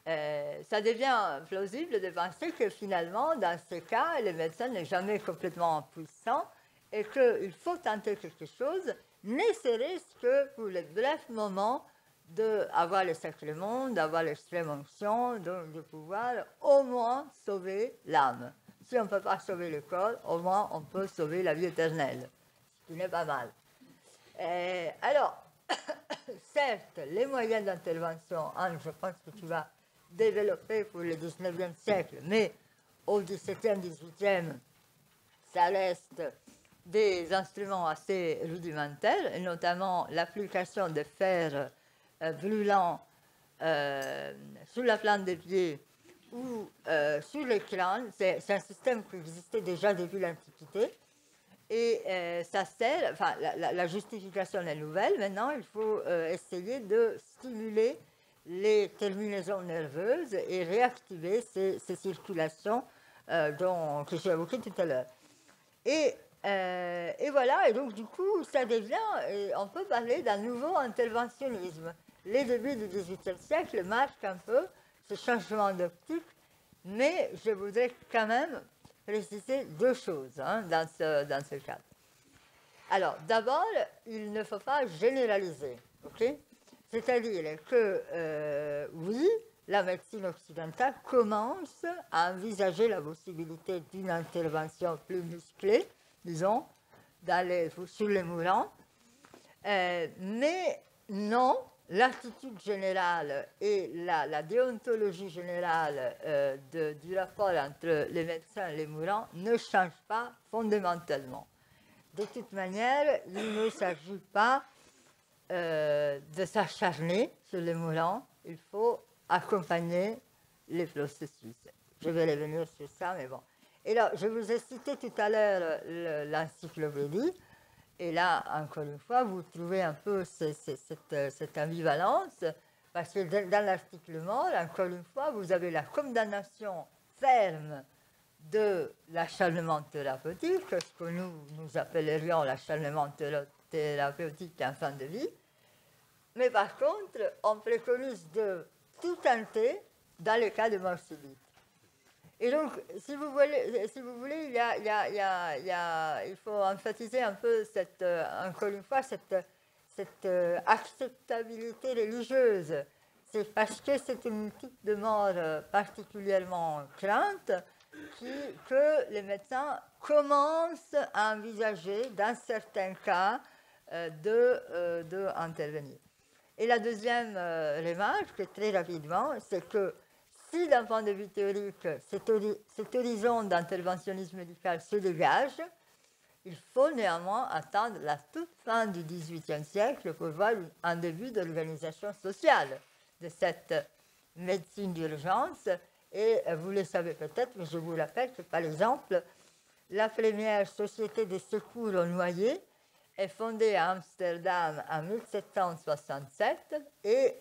ça devient plausible de penser que finalement, dans ce cas, le médecin n'est jamais complètement impuissant et qu'il faut tenter quelque chose, ne serait-ce que pour le bref moment d'avoir le sacrement, d'avoir l'extrême onction, de pouvoir au moins sauver l'âme. Si on ne peut pas sauver le corps, au moins on peut sauver la vie éternelle, ce qui n'est pas mal. Alors, certes, les moyens d'intervention, Anne, je pense que tu vas développer pour le XIXe siècle, mais au XVIIe, XVIIIe, ça reste des instruments assez rudimentaires, et notamment l'application de fer brûlant sur la plante des pieds ou sur le crâne. C'est un système qui existait déjà depuis l'Antiquité. Et ça sert, enfin, la justification est nouvelle. Maintenant, il faut essayer de stimuler les terminaisons nerveuses et réactiver ces circulations que j'ai évoquées tout à l'heure. Et voilà, et donc du coup, ça devient, on peut parler d'un nouveau interventionnisme. Les débuts du XVIIIe siècle marquent un peu ce changement d'optique, mais je voudrais quand même préciser deux choses dans ce cadre. Alors, d'abord, il ne faut pas généraliser, ok ? C'est-à-dire que, oui, la médecine occidentale commence à envisager la possibilité d'une intervention plus musclée, disons, sur les mourants, mais non, l'attitude générale et la déontologie générale du rapport entre les médecins et les mourants ne changent pas fondamentalement. De toute manière, il ne s'agit pas de s'acharner sur les mourants, il faut accompagner les processus. Je vais revenir sur ça, mais bon. Et là, je vous ai cité tout à l'heure l'encyclopédie. Et là, encore une fois, vous trouvez un peu cette ambivalence, parce que dans l'article mort, encore une fois, vous avez la condamnation ferme de l'acharnement thérapeutique, ce que nous appellerions l'acharnement thérapeutique en fin de vie. Mais par contre, on préconise de tout tenter dans le cas de mort subite. Et donc, si vous voulez, il faut emphasiser un peu, encore une fois, cette acceptabilité religieuse. C'est parce que c'est une type de mort particulièrement crainte que les médecins commencent à envisager, dans certains cas, d'intervenir. Et la deuxième remarque, très rapidement, c'est que si d'un point de vue théorique, cet horizon d'interventionnisme médical se dégage, il faut néanmoins attendre la toute fin du XVIIIe siècle pour voir un début d'organisation sociale de cette médecine d'urgence. Et vous le savez peut-être, mais je vous rappelle que, par exemple, la première société de secours aux noyés est fondée à Amsterdam en 1767 et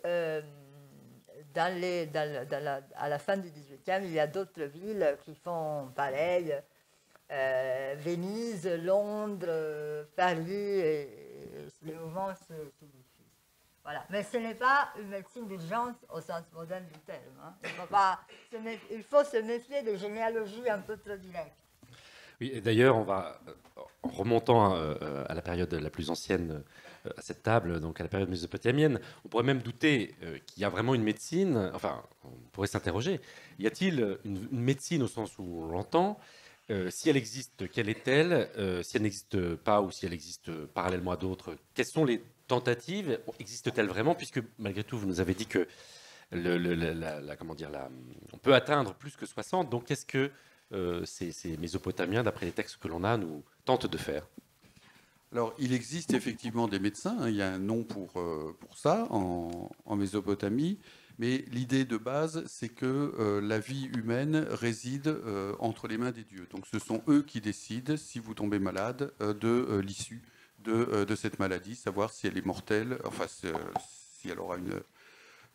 à la fin du XVIIIe, il y a d'autres villes qui font pareil. Venise, Londres, Paris, et les mouvements se diffusent. Voilà. Mais ce n'est pas une médecine d'urgence au sens moderne du terme. Hein. Il faut se méfier des généalogies un peu trop directes. Oui, et d'ailleurs, on va, en remontant à la période la plus ancienne à cette table, donc à la période mésopotamienne, on pourrait même douter qu'il y a vraiment une médecine, enfin, on pourrait s'interroger, y a-t-il une médecine au sens où on l'entend? Si elle existe, quelle est-elle? Si elle n'existe pas ou si elle existe parallèlement à d'autres, quelles sont les tentatives? Existe-t-elle vraiment? Puisque malgré tout, vous nous avez dit que on peut atteindre plus que 60. Donc qu'est-ce que ces Mésopotamiens, d'après les textes que l'on a, nous tentent de faire? Alors, il existe effectivement des médecins, hein, il y a un nom pour ça en Mésopotamie. Mais l'idée de base, c'est que la vie humaine réside entre les mains des dieux. Donc ce sont eux qui décident, si vous tombez malade, de l'issue de cette maladie, savoir si elle est mortelle, enfin si elle aura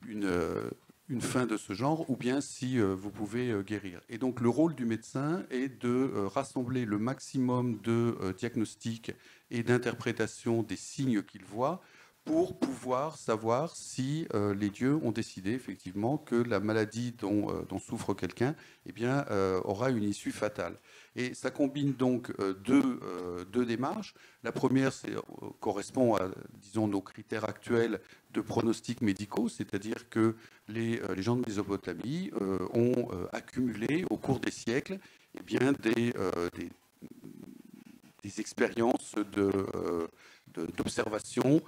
une fin de ce genre, ou bien si vous pouvez guérir. Et donc le rôle du médecin est de rassembler le maximum de diagnostics et d'interprétation des signes qu'il voit, pour pouvoir savoir si les dieux ont décidé effectivement que la maladie dont souffre quelqu'un aura une issue fatale. Et ça combine donc deux démarches. La première correspond à, disons, nos critères actuels de pronostics médicaux, c'est-à-dire que les gens de Mésopotamie ont accumulé au cours des siècles des expériences d'observation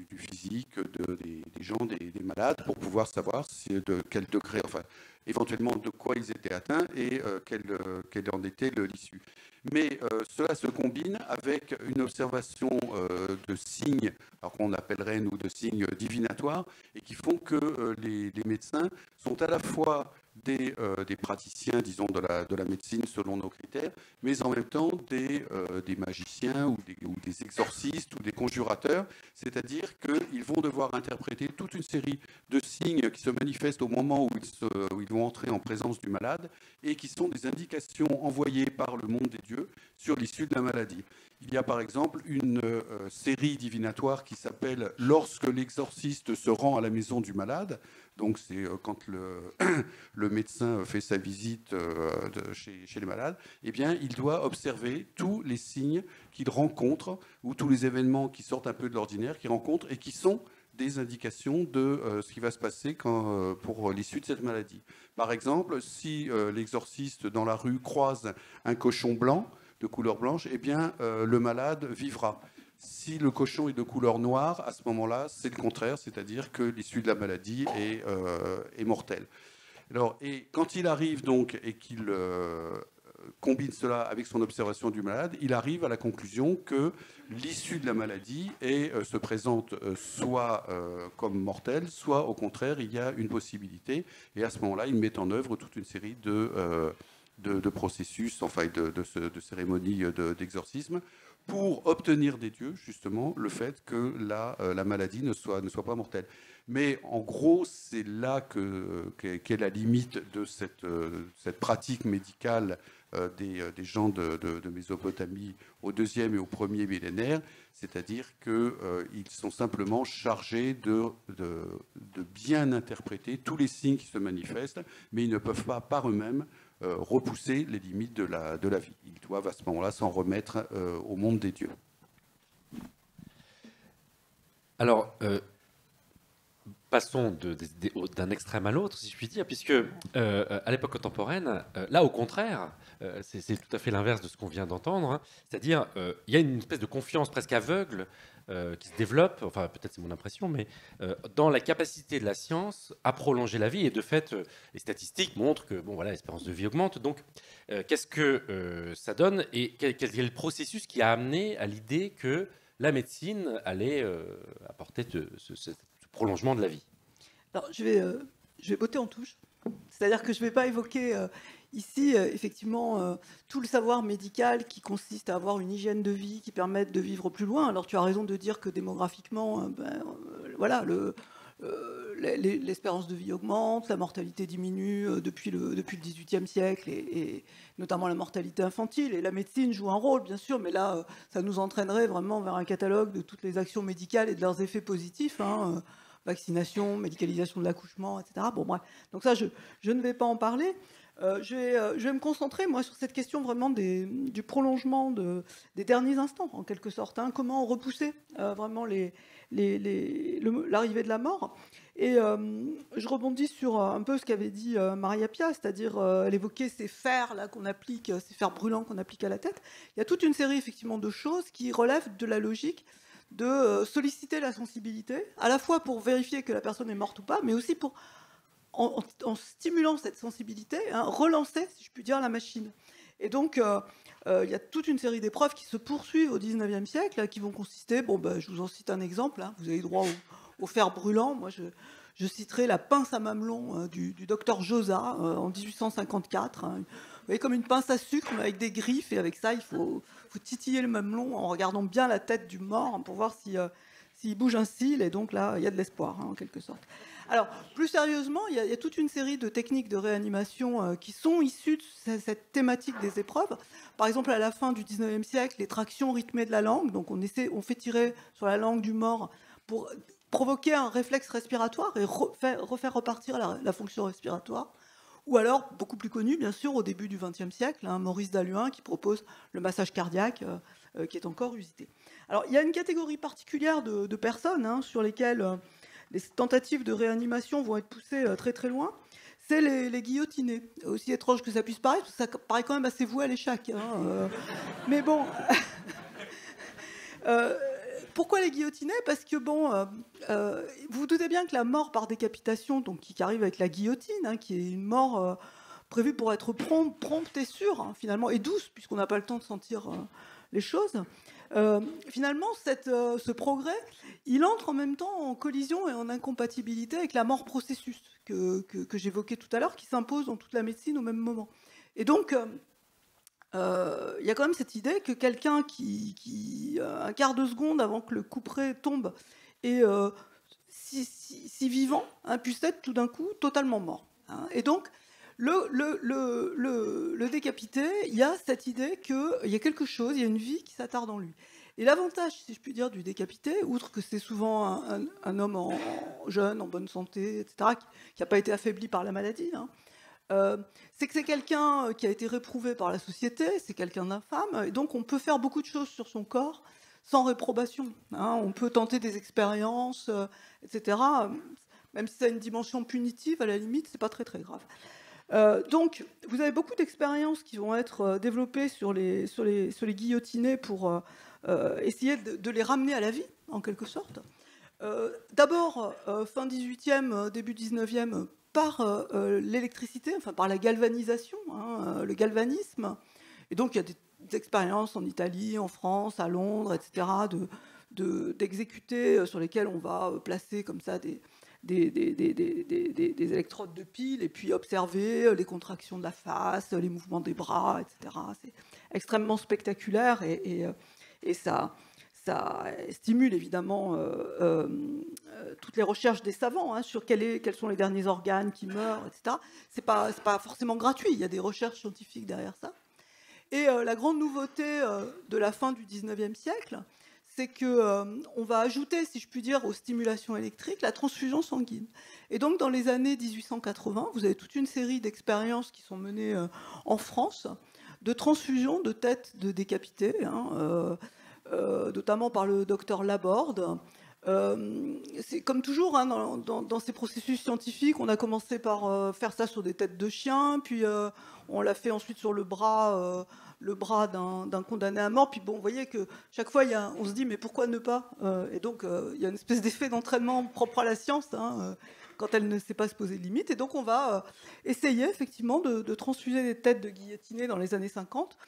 du physique des gens, des malades, pour pouvoir savoir de quel degré, enfin, éventuellement de quoi ils étaient atteints et quelle en était l'issue. Mais cela se combine avec une observation de signes, alors qu'on appellerait, nous, de signes divinatoires, et qui font que les médecins sont à la fois des praticiens, disons, de la médecine selon nos critères, mais en même temps des magiciens ou des exorcistes ou des conjurateurs, c'est-à-dire qu'ils vont devoir interpréter toute une série de signes qui se manifestent au moment où ils vont entrer en présence du malade et qui sont des indications envoyées par le monde des dieux sur l'issue de la maladie. Il y a par exemple une série divinatoire qui s'appelle « Lorsque l'exorciste se rend à la maison du malade ». Donc c'est quand le médecin fait sa visite chez les malades, eh bien il doit observer tous les signes qu'il rencontre ou tous les événements qui sortent un peu de l'ordinaire qu'il rencontre et qui sont des indications de ce qui va se passer pour l'issue de cette maladie. Par exemple, si l'exorciste dans la rue croise un cochon blanc de couleur blanche, eh bien le malade vivra. Si le cochon est de couleur noire, à ce moment-là, c'est le contraire, c'est-à-dire que l'issue de la maladie est mortelle. Alors, et quand il arrive donc et qu'il combine cela avec son observation du malade, il arrive à la conclusion que l'issue de la maladie se présente soit comme mortelle, soit au contraire, il y a une possibilité. Et à ce moment-là, il met en œuvre toute une série de processus, enfin de cérémonies d'exorcisme, pour obtenir des dieux, justement, le fait que la maladie ne soit pas mortelle. Mais en gros, c'est là qu'est la limite de cette pratique médicale des gens de Mésopotamie au 2e et au 1er millénaire, c'est-à-dire qu'ils sont simplement chargés de bien interpréter tous les signes qui se manifestent, mais ils ne peuvent pas par eux-mêmes repousser les limites de la vie. Ils doivent à ce moment-là s'en remettre au monde des dieux. Alors, passons d'un extrême à l'autre, si je puis dire, puisque à l'époque contemporaine, là, au contraire, c'est tout à fait l'inverse de ce qu'on vient d'entendre, hein. C'est-à-dire, il y a une espèce de confiance presque aveugle qui se développe, enfin peut-être c'est mon impression, mais dans la capacité de la science à prolonger la vie. Et de fait, les statistiques montrent que bon, voilà, l'espérance de vie augmente. Donc, qu'est-ce que ça donne et quel est le processus qui a amené à l'idée que la médecine allait apporter ce prolongement de la vie? Alors, je vais botter en touche. C'est-à-dire que je ne vais pas évoquer ici, effectivement, tout le savoir médical qui consiste à avoir une hygiène de vie qui permette de vivre plus loin. Alors, tu as raison de dire que démographiquement, voilà, l'espérance de vie augmente, la mortalité diminue depuis le XVIIIe siècle, et notamment la mortalité infantile. Et la médecine joue un rôle, bien sûr, mais là, ça nous entraînerait vraiment vers un catalogue de toutes les actions médicales et de leurs effets positifs, hein, vaccination, médicalisation de l'accouchement, etc. Bon, bref. Donc ça, je ne vais pas en parler. Je vais me concentrer, moi, sur cette question vraiment du prolongement des derniers instants, en quelque sorte. Hein. Comment repousser vraiment l'arrivée de la mort. Et je rebondis sur un peu ce qu'avait dit Maria Pia, c'est-à-dire elle évoquait ces fers là qu'on applique, ces fers brûlants qu'on applique à la tête. Il y a toute une série effectivement de choses qui relèvent de la logique de solliciter la sensibilité, à la fois pour vérifier que la personne est morte ou pas, mais aussi pour, en stimulant cette sensibilité, hein, relancer, si je puis dire, la machine. Et donc, il y a toute une série d'épreuves qui se poursuivent au XIXe siècle, là, qui vont consister, je vous en cite un exemple, hein, vous avez droit au fer brûlant. Moi, je citerai la pince à mamelon du docteur Josa en 1854. Hein. Vous voyez, comme une pince à sucre, mais avec des griffes, et avec ça, il faut titiller le mamelon en regardant bien la tête du mort, hein, pour voir s'il bouge un cil, et donc là, il y a de l'espoir, hein, en quelque sorte. Alors, plus sérieusement, il y a toute une série de techniques de réanimation qui sont issues de cette thématique des épreuves. Par exemple, à la fin du XIXe siècle, les tractions rythmées de la langue. Donc, on fait tirer sur la langue du mort pour provoquer un réflexe respiratoire et refaire repartir la fonction respiratoire. Ou alors, beaucoup plus connu, bien sûr, au début du XXe siècle, hein, Maurice Dalluin qui propose le massage cardiaque, qui est encore usité. Alors, il y a une catégorie particulière de personnes, hein, sur lesquelles les tentatives de réanimation vont être poussées très très loin. C'est les guillotinés. Aussi étrange que ça puisse paraître, parce que ça paraît quand même assez voué à l'échec. Hein, mais bon... Pourquoi les guillotinés? Parce que, vous vous doutez bien que la mort par décapitation, donc qui arrive avec la guillotine, hein, qui est une mort prévue pour être prompte et sûre, hein, finalement, et douce, puisqu'on n'a pas le temps de sentir les choses, finalement, ce progrès, il entre en même temps en collision et en incompatibilité avec la mort processus que j'évoquais tout à l'heure, qui s'impose dans toute la médecine au même moment. Et donc... il y a quand même cette idée que quelqu'un qui un quart de seconde avant que le couperet tombe est si vivant, hein, puisse être tout d'un coup totalement mort. Hein. Et donc, le décapité, il y a cette idée qu'il y a quelque chose, il y a une vie qui s'attarde en lui. Et l'avantage, si je puis dire, du décapité, outre que c'est souvent un homme jeune, en bonne santé, etc., qui n'a pas été affaibli par la maladie, hein, c'est que c'est quelqu'un qui a été réprouvé par la société, c'est quelqu'un d'infâme, et donc on peut faire beaucoup de choses sur son corps sans réprobation. Hein, on peut tenter des expériences, etc. Même si ça a une dimension punitive, à la limite, c'est pas très très grave. Donc, vous avez beaucoup d'expériences qui vont être développées sur les guillotinés pour essayer de les ramener à la vie, en quelque sorte. D'abord, fin 18e, début 19e, par l'électricité, enfin par la galvanisation, hein, le galvanisme. Et donc il y a des expériences en Italie, en France, à Londres, etc., d'exécuter, sur lesquelles on va placer comme ça des électrodes de pile et puis observer les contractions de la face, les mouvements des bras, etc. C'est extrêmement spectaculaire et ça ça stimule évidemment toutes les recherches des savants sur quels sont les derniers organes qui meurent, etc. C'est pas forcément gratuit, il y a des recherches scientifiques derrière ça. Et la grande nouveauté de la fin du 19e siècle, c'est qu'on va ajouter, si je puis dire, aux stimulations électriques, la transfusion sanguine. Et donc, dans les années 1880, vous avez toute une série d'expériences qui sont menées en France de transfusion de têtes de décapités, notamment par le docteur Laborde. C'est comme toujours dans ces processus scientifiques, on a commencé par faire ça sur des têtes de chiens, puis on l'a fait ensuite sur le bras d'un condamné à mort. Puis bon, vous voyez que chaque fois, on se dit mais pourquoi ne pas et donc il y a une espèce d'effet d'entraînement propre à la science quand elle ne sait pas se poser de limites. Et donc on va essayer effectivement de transfuser des têtes de guillotinés dans les années 50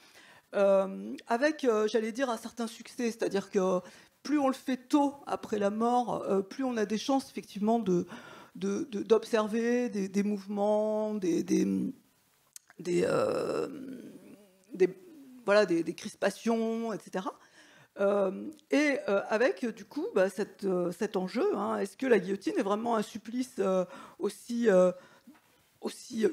avec, j'allais dire, un certain succès. C'est-à-dire que plus on le fait tôt après la mort, plus on a des chances effectivement d'observer des mouvements, des crispations, etc. Et avec du coup cet enjeu, est-ce que la guillotine est vraiment un supplice aussi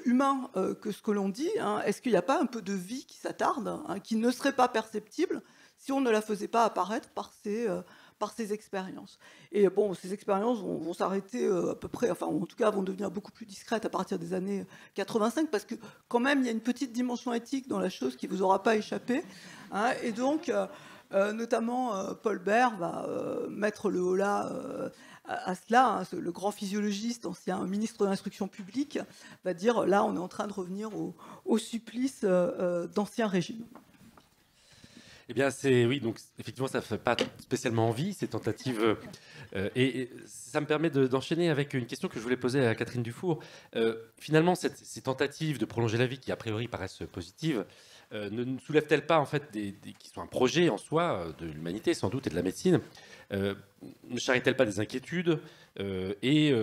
humain que ce que l'on dit, est-ce qu'il n'y a pas un peu de vie qui s'attarde, qui ne serait pas perceptible si on ne la faisait pas apparaître par ces expériences. Et bon, ces expériences vont s'arrêter à peu près, enfin en tout cas vont devenir beaucoup plus discrètes à partir des années 85, parce que quand même il y a une petite dimension éthique dans la chose qui ne vous aura pas échappé. Et donc, notamment Paul Bert va mettre le holà à cela, le grand physiologiste, ancien ministre de l'Instruction publique, va dire là on est en train de revenir au supplice d'ancien régime. Eh bien, oui, donc effectivement, ça ne fait pas spécialement envie, ces tentatives. Et ça me permet d'enchaîner avec une question que je voulais poser à Catherine Dufour. Finalement, ces tentatives de prolonger la vie, qui a priori paraissent positives, ne soulèvent-elles pas, en fait, qui sont un projet en soi de l'humanité, sans doute, et de la médecine, ne charrient-elles pas des inquiétudes et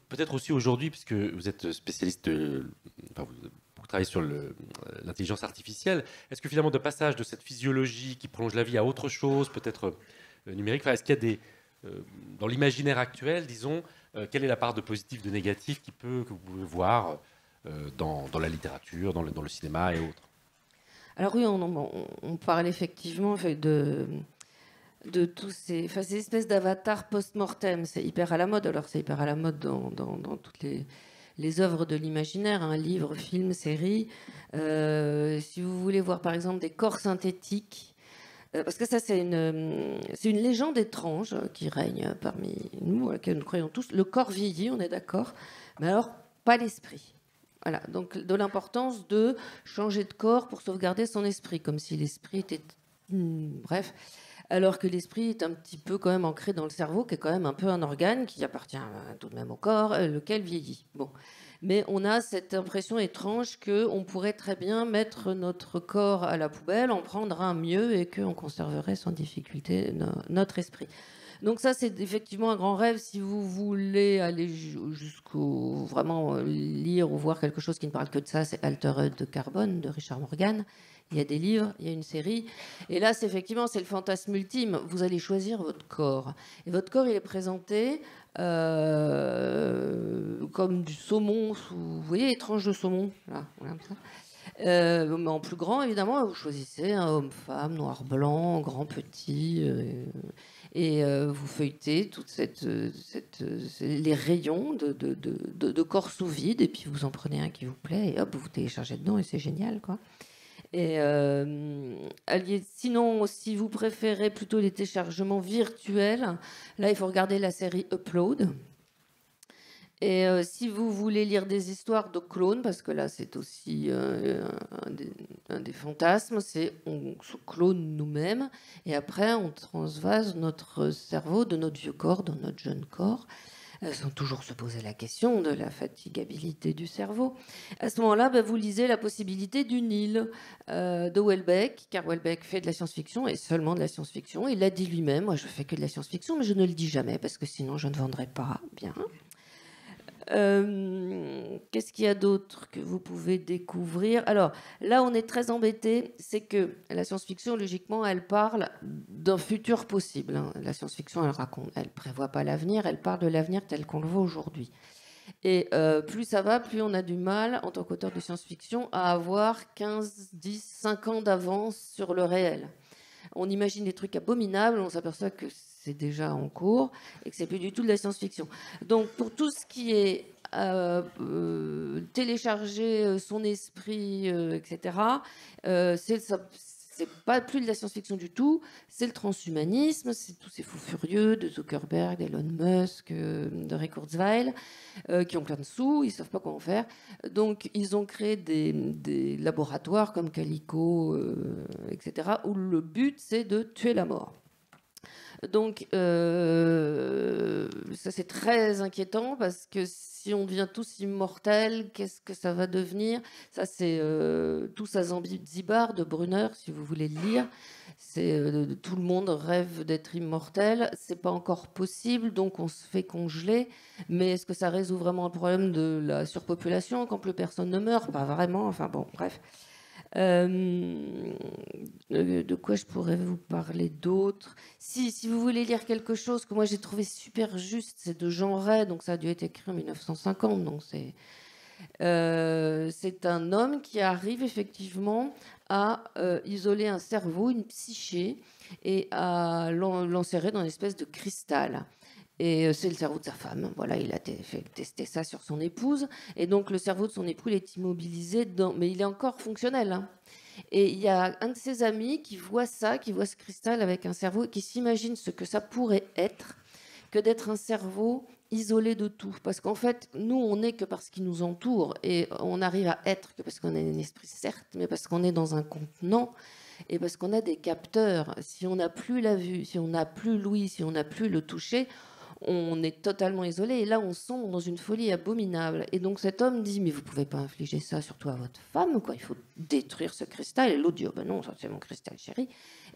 peut-être aussi aujourd'hui, puisque vous êtes spécialiste vous travaillez sur l'intelligence artificielle, est-ce que finalement, de passage de cette physiologie qui prolonge la vie à autre chose, peut-être numérique, est-ce qu'il y a dans l'imaginaire actuel, disons, quelle est la part de positif, de négatif que vous pouvez voir dans la littérature, dans le cinéma et autres? Alors oui, on parle effectivement de tous ces espèces d'avatars post-mortem. C'est hyper à la mode. Alors c'est hyper à la mode dans toutes les œuvres de l'imaginaire, livres, films, séries. Si vous voulez voir par exemple des corps synthétiques, parce que ça c'est une légende étrange qui règne parmi nous, à laquelle nous croyons tous. Le corps vieillit, on est d'accord, mais alors pas l'esprit. Voilà, donc de l'importance de changer de corps pour sauvegarder son esprit, comme si l'esprit était... bref, alors que l'esprit est un petit peu quand même ancré dans le cerveau, qui est quand même un peu un organe qui appartient tout de même au corps, lequel vieillit. Bon. Mais on a cette impression étrange qu'on pourrait très bien mettre notre corps à la poubelle, en prendre un mieux et qu'on conserverait sans difficulté notre esprit. Donc ça, c'est effectivement un grand rêve si vous voulez aller jusqu'au vraiment lire ou voir quelque chose qui ne parle que de ça. C'est Altered de Carbone de Richard Morgan. Il y a des livres, il y a une série. Et là, c'est le fantasme ultime. Vous allez choisir votre corps. Et votre corps, il est présenté comme du saumon, vous voyez les tranches de saumon là, voilà, comme ça. Mais en plus grand, évidemment, vous choisissez un homme-femme, noir-blanc, grand, petit, et vous feuilletez toute les rayons de corps sous vide, et puis vous en prenez un qui vous plaît, et hop, vous téléchargez dedans, et c'est génial, quoi. Et sinon, si vous préférez plutôt les téléchargements virtuels, là, il faut regarder la série Upload. Et si vous voulez lire des histoires de clones, parce que là c'est aussi un des fantasmes, c'est on se clone nous-mêmes et après on transvase notre cerveau de notre vieux corps dans notre jeune corps, sans toujours se poser la question de la fatigabilité du cerveau. À ce moment-là, vous lisez La possibilité d'une île de Houellebecq, car Houellebecq fait de la science-fiction et seulement de la science-fiction. Il l'a dit lui-même, moi je fais que de la science-fiction, mais je ne le dis jamais parce que sinon je ne vendrai pas bien. Qu'est-ce qu'il y a d'autre que vous pouvez découvrir? Alors, là, on est très embêté, c'est que la science-fiction, logiquement, elle parle d'un futur possible, hein. La science-fiction, elle prévoit pas l'avenir, elle parle de l'avenir tel qu'on le voit aujourd'hui. Et plus ça va, plus on a du mal, en tant qu'auteur de science-fiction, à avoir 15, 10, 5 ans d'avance sur le réel. On imagine des trucs abominables, on s'aperçoit que c'est déjà en cours et que c'est plus du tout de la science-fiction. Donc pour tout ce qui est télécharger son esprit, etc., c'est pas plus de la science-fiction du tout, c'est le transhumanisme, c'est tous ces fous furieux de Zuckerberg, d'Elon Musk, de Ray Kurzweil, qui ont plein de sous, ils savent pas quoi en faire. Donc ils ont créé des laboratoires comme Calico, etc., où le but c'est de tuer la mort. Donc ça c'est très inquiétant parce que si on devient tous immortels, qu'est-ce que ça va devenir? Ça c'est Tous à Zanzibar de Brunner, si vous voulez le lire. C'est tout le monde rêve d'être immortel, c'est pas encore possible, donc on se fait congeler. Mais est-ce que ça résout vraiment le problème de la surpopulation quand plus personne ne meurt? Pas vraiment. Enfin bon, bref. De quoi je pourrais vous parler d'autre? Si vous voulez lire quelque chose que moi j'ai trouvé super juste, c'est de Jean Ray, donc ça a dû être écrit en 1950, donc c'est un homme qui arrive effectivement à isoler un cerveau, une psyché, et à l'enserrer dans une espèce de cristal. Et c'est le cerveau de sa femme. Voilà, il a fait tester ça sur son épouse. Et donc, le cerveau de son époux, il est immobilisé, mais il est encore fonctionnel, hein. Et il y a un de ses amis qui voit ça, qui voit ce cristal avec un cerveau, qui s'imagine ce que ça pourrait être que d'être un cerveau isolé de tout. Parce qu'en fait, nous, on n'est que parce qu'il nous entoure. Et on arrive à être que parce qu'on a un esprit, certes, mais parce qu'on est dans un contenant. Et parce qu'on a des capteurs. Si on n'a plus la vue, si on n'a plus l'ouïe, si on n'a plus le toucher, on est totalement isolé. Et là, on sombre dans une folie abominable. Et donc cet homme dit, mais vous pouvez pas infliger ça surtout à votre femme, quoi. Il faut détruire ce cristal. Et l'autre dit, oh ben non, ça c'est mon cristal chéri.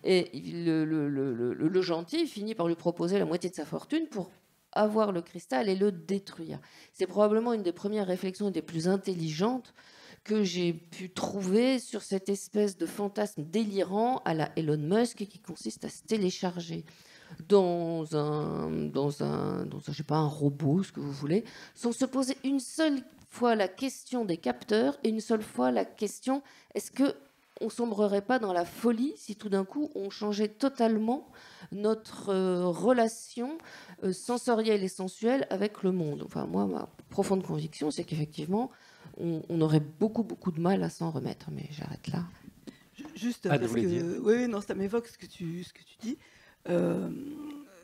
Et le gentil finit par lui proposer la moitié de sa fortune pour avoir le cristal et le détruire. C'est probablement une des premières réflexions et des plus intelligentes que j'ai pu trouver sur cette espèce de fantasme délirant à la Elon Musk qui consiste à se télécharger dans je sais pas, un robot, ce que vous voulez, sans se poser une seule fois la question des capteurs et une seule fois la question, est-ce que on sombrerait pas dans la folie si tout d'un coup on changeait totalement notre relation sensorielle et sensuelle avec le monde? Enfin, moi, ma profonde conviction, c'est qu'effectivement, on aurait beaucoup de mal à s'en remettre. Mais j'arrête là. Juste parce que, oui, non, ça m'évoque ce que tu dis.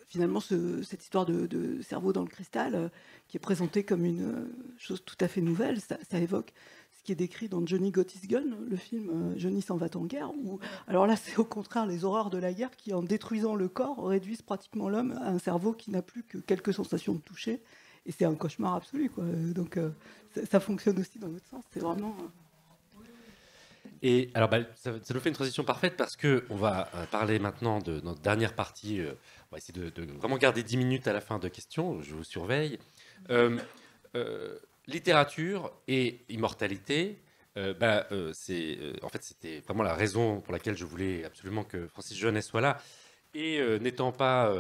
Finalement, cette histoire de cerveau dans le cristal, qui est présentée comme une chose tout à fait nouvelle, ça évoque ce qui est décrit dans Johnny Got His Gun, le film Johnny s'en va en guerre, où, alors là, c'est au contraire les horreurs de la guerre qui, en détruisant le corps, réduisent pratiquement l'homme à un cerveau qui n'a plus que quelques sensations de toucher, et c'est un cauchemar absolu, quoi. Donc, ça fonctionne aussi dans l'autre sens, c'est vraiment... Et alors, ça nous fait une transition parfaite parce qu'on va parler maintenant de notre dernière partie. On va essayer de vraiment garder 10 minutes à la fin de questions. Je vous surveille. Littérature et immortalité. En fait, c'était vraiment la raison pour laquelle je voulais absolument que Francis Jeunet soit là. Et n'étant pas,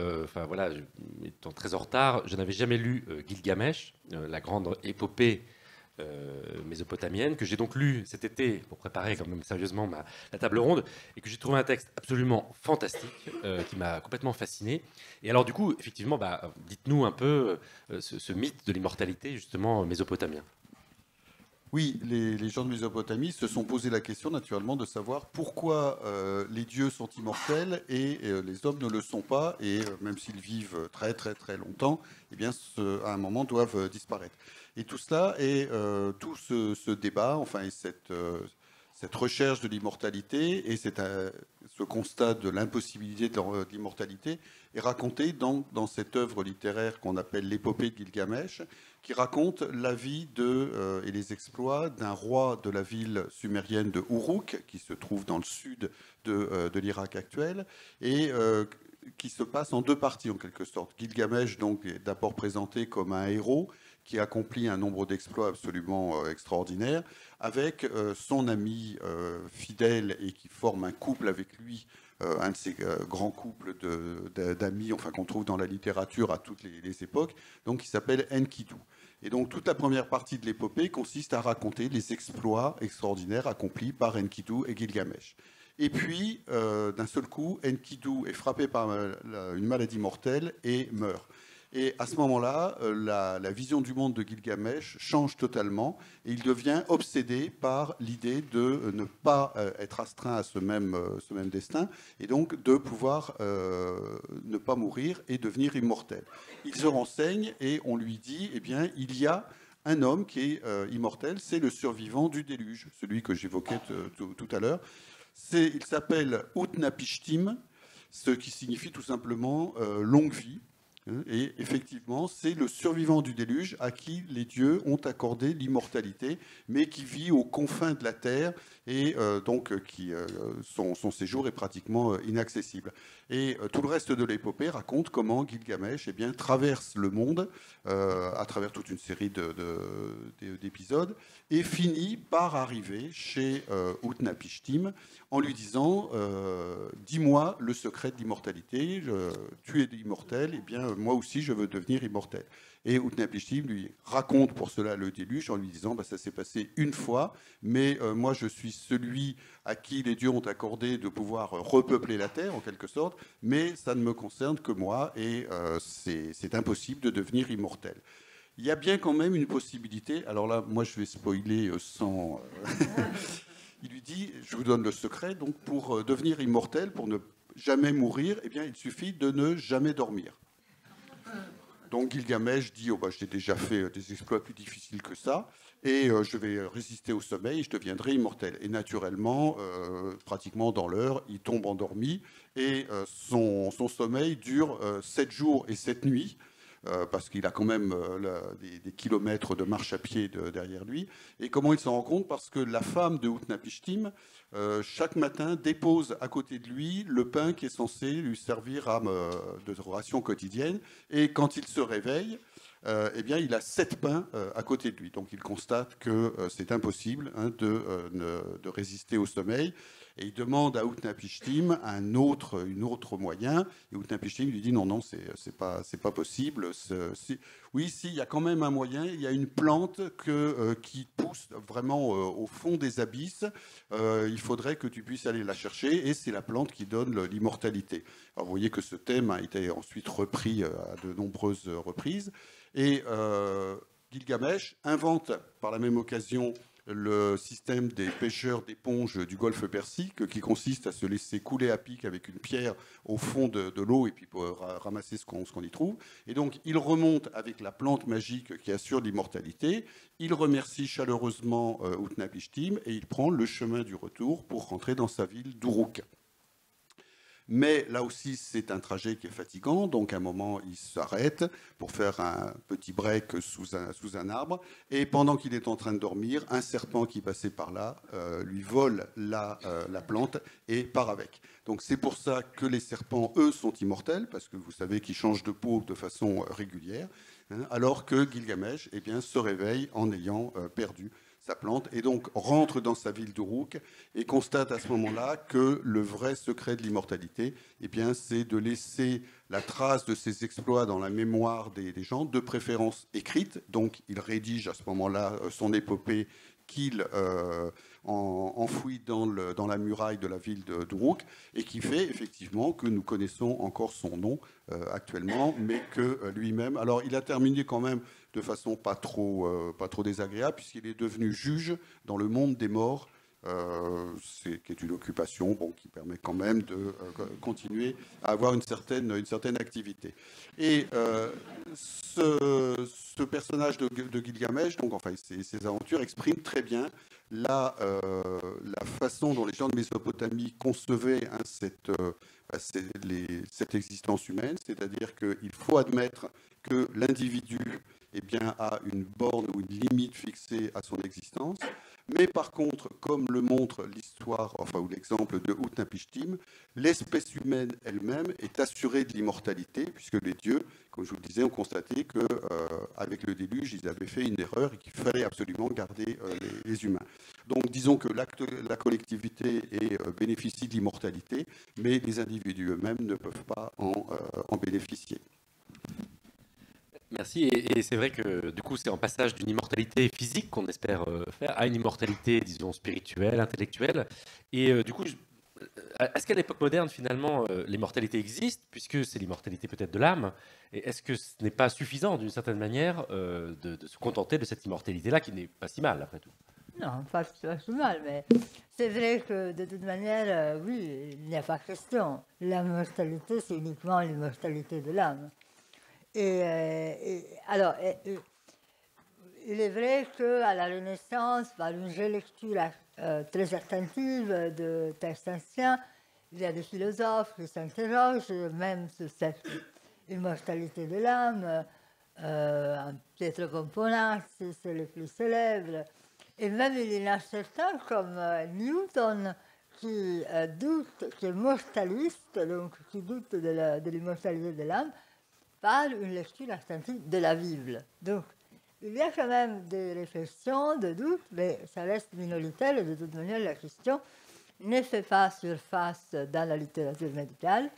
étant très en retard, je n'avais jamais lu Gilgamesh, la grande épopée mésopotamienne, que j'ai donc lu cet été pour préparer quand même sérieusement la table ronde, et que j'ai trouvé un texte absolument fantastique qui m'a complètement fasciné. Et alors du coup, effectivement, dites-nous un peu ce mythe de l'immortalité justement mésopotamien. Oui, les gens de Mésopotamie se sont posé la question naturellement de savoir pourquoi les dieux sont immortels et les hommes ne le sont pas, et même s'ils vivent très très très longtemps, eh bien, à un moment doivent disparaître. Et tout cela et tout ce débat, enfin, et cette recherche de l'immortalité et ce constat de l'impossibilité de l'immortalité est raconté dans cette œuvre littéraire qu'on appelle l'épopée de Gilgamesh, qui raconte la vie et les exploits d'un roi de la ville sumérienne de Uruk, qui se trouve dans le sud de l'Irak actuel, et qui se passe en deux parties en quelque sorte. Gilgamesh donc, est d'abord présenté comme un héros qui accomplit un nombre d'exploits absolument extraordinaires, avec son ami fidèle et qui forme un couple avec lui, un de ces grands couples d'amis, enfin, qu'on trouve dans la littérature à toutes les époques, donc qui s'appelle Enkidu. Et donc toute la première partie de l'épopée consiste à raconter les exploits extraordinaires accomplis par Enkidu et Gilgamesh. Et puis, d'un seul coup, Enkidu est frappé par une maladie mortelle et meurt. Et à ce moment-là, la vision du monde de Gilgamesh change totalement et il devient obsédé par l'idée de ne pas être astreint à ce même destin et donc de pouvoir ne pas mourir et devenir immortel. Il se renseigne et on lui dit, eh bien, il y a un homme qui est immortel, c'est le survivant du déluge, celui que j'évoquais tout à l'heure. Il s'appelle Utnapishtim, ce qui signifie tout simplement longue vie. Et effectivement, c'est le survivant du déluge à qui les dieux ont accordé l'immortalité, mais qui vit aux confins de la terre et donc son séjour est pratiquement inaccessible. Et tout le reste de l'épopée raconte comment Gilgamesh traverse le monde à travers toute une série d'épisodes et finit par arriver chez Utnapishtim en lui disant dis-moi le secret de l'immortalité, tu es immortel, et bien moi aussi je veux devenir immortel. Et Utnapishtim lui raconte pour cela le déluge en lui disant ça s'est passé une fois, mais moi je suis celui à qui les dieux ont accordé de pouvoir repeupler la terre en quelque sorte, mais ça ne me concerne que moi et c'est impossible de devenir immortel. Il y a bien quand même une possibilité, alors là moi je vais spoiler sans... Il lui dit, je vous donne le secret, donc pour devenir immortel, pour ne jamais mourir, eh bien il suffit de ne jamais dormir. Donc Gilgamesh dit, j'ai déjà fait des exploits plus difficiles que ça, et je vais résister au sommeil et je deviendrai immortel. Et naturellement, pratiquement dans l'heure, il tombe endormi, et son sommeil dure 7 jours et 7 nuits, parce qu'il a quand même des kilomètres de marche à pied derrière lui. Et comment il s'en rend compte? Parce que la femme de Utnapishtim, chaque matin, dépose à côté de lui le pain qui est censé lui servir de ration quotidienne. Et quand il se réveille, il a 7 pains à côté de lui. Donc il constate que c'est impossible de résister au sommeil. Et il demande à Utnapishtim un autre moyen. Et Utnapishtim lui dit non, c'est pas possible. Oui, si, il y a quand même un moyen. Il y a une plante qui pousse vraiment au fond des abysses. Il faudrait que tu puisses aller la chercher. Et c'est la plante qui donne l'immortalité. Alors vous voyez que ce thème a été ensuite repris à de nombreuses reprises. Et Gilgamesh invente par la même occasion le système des pêcheurs d'éponges du golfe Persique, qui consiste à se laisser couler à pic avec une pierre au fond de l'eau et puis pour ramasser ce qu'on y trouve. Et donc il remonte avec la plante magique qui assure l'immortalité, il remercie chaleureusement Utnapishtim et il prend le chemin du retour pour rentrer dans sa ville d'Uruk. Mais là aussi, c'est un trajet qui est fatigant. Donc, à un moment, il s'arrête pour faire un petit break sous un arbre. Et pendant qu'il est en train de dormir, un serpent qui passait par là lui vole la plante et part avec. Donc, c'est pour ça que les serpents, eux, sont immortels, parce que vous savez qu'ils changent de peau de façon régulière, alors que Gilgamesh se réveille en ayant perdu sa plante, et donc rentre dans sa ville d'Uruk et constate à ce moment-là que le vrai secret de l'immortalité, c'est de laisser la trace de ses exploits dans la mémoire des gens, de préférence écrite. Donc il rédige à ce moment-là son épopée qu'il enfouit dans la muraille de la ville d'Uruk, et qui fait effectivement que nous connaissons encore son nom actuellement, mais que lui-même... Alors il a terminé quand même de façon pas trop désagréable, puisqu'il est devenu juge dans le monde des morts, qui est une occupation qui permet quand même de continuer à avoir une certaine activité. Et ce personnage de Gilgamesh, ses aventures expriment très bien la façon dont les gens de Mésopotamie concevaient cette existence humaine, c'est-à-dire qu'il faut admettre que l'individu a une borne ou une limite fixée à son existence, Mais par contre, comme le montre l'histoire, enfin, ou l'exemple de Utnapishtim, l'espèce humaine elle-même est assurée de l'immortalité, puisque les dieux, comme je vous le disais, ont constaté qu'avec le déluge, ils avaient fait une erreur et qu'il fallait absolument garder les humains. Donc disons que la collectivité bénéficie de l'immortalité, mais les individus eux-mêmes ne peuvent pas en bénéficier. Merci. Et c'est vrai que du coup, c'est un passage d'une immortalité physique qu'on espère faire à une immortalité, disons, spirituelle, intellectuelle. Et du coup, est-ce qu'à l'époque moderne, finalement, l'immortalité existe, puisque c'est l'immortalité peut-être de l'âme? Et est-ce que ce n'est pas suffisant, d'une certaine manière, de se contenter de cette immortalité-là, qui n'est pas si mal, après tout? Non, pas si mal, mais c'est vrai que de toute manière, oui, il n'y a pas question. L'immortalité, c'est uniquement l'immortalité de l'âme. Alors, il est vrai qu'à la Renaissance, par une relecture très attentive de textes anciens, il y a des philosophes qui s'interrogent même sur cette immortalité de l'âme. Pietro Pomponazzi, c'est le plus célèbre. Et même il y en a certains comme Newton qui qui est mortaliste, donc qui doute de l'immortalité de l'âme, par une lecture attentive de la Bible. Donc, il y a quand même des réflexions, des doutes, mais ça reste minoritaire et de toute manière, la question ne fait pas surface dans la littérature médicale.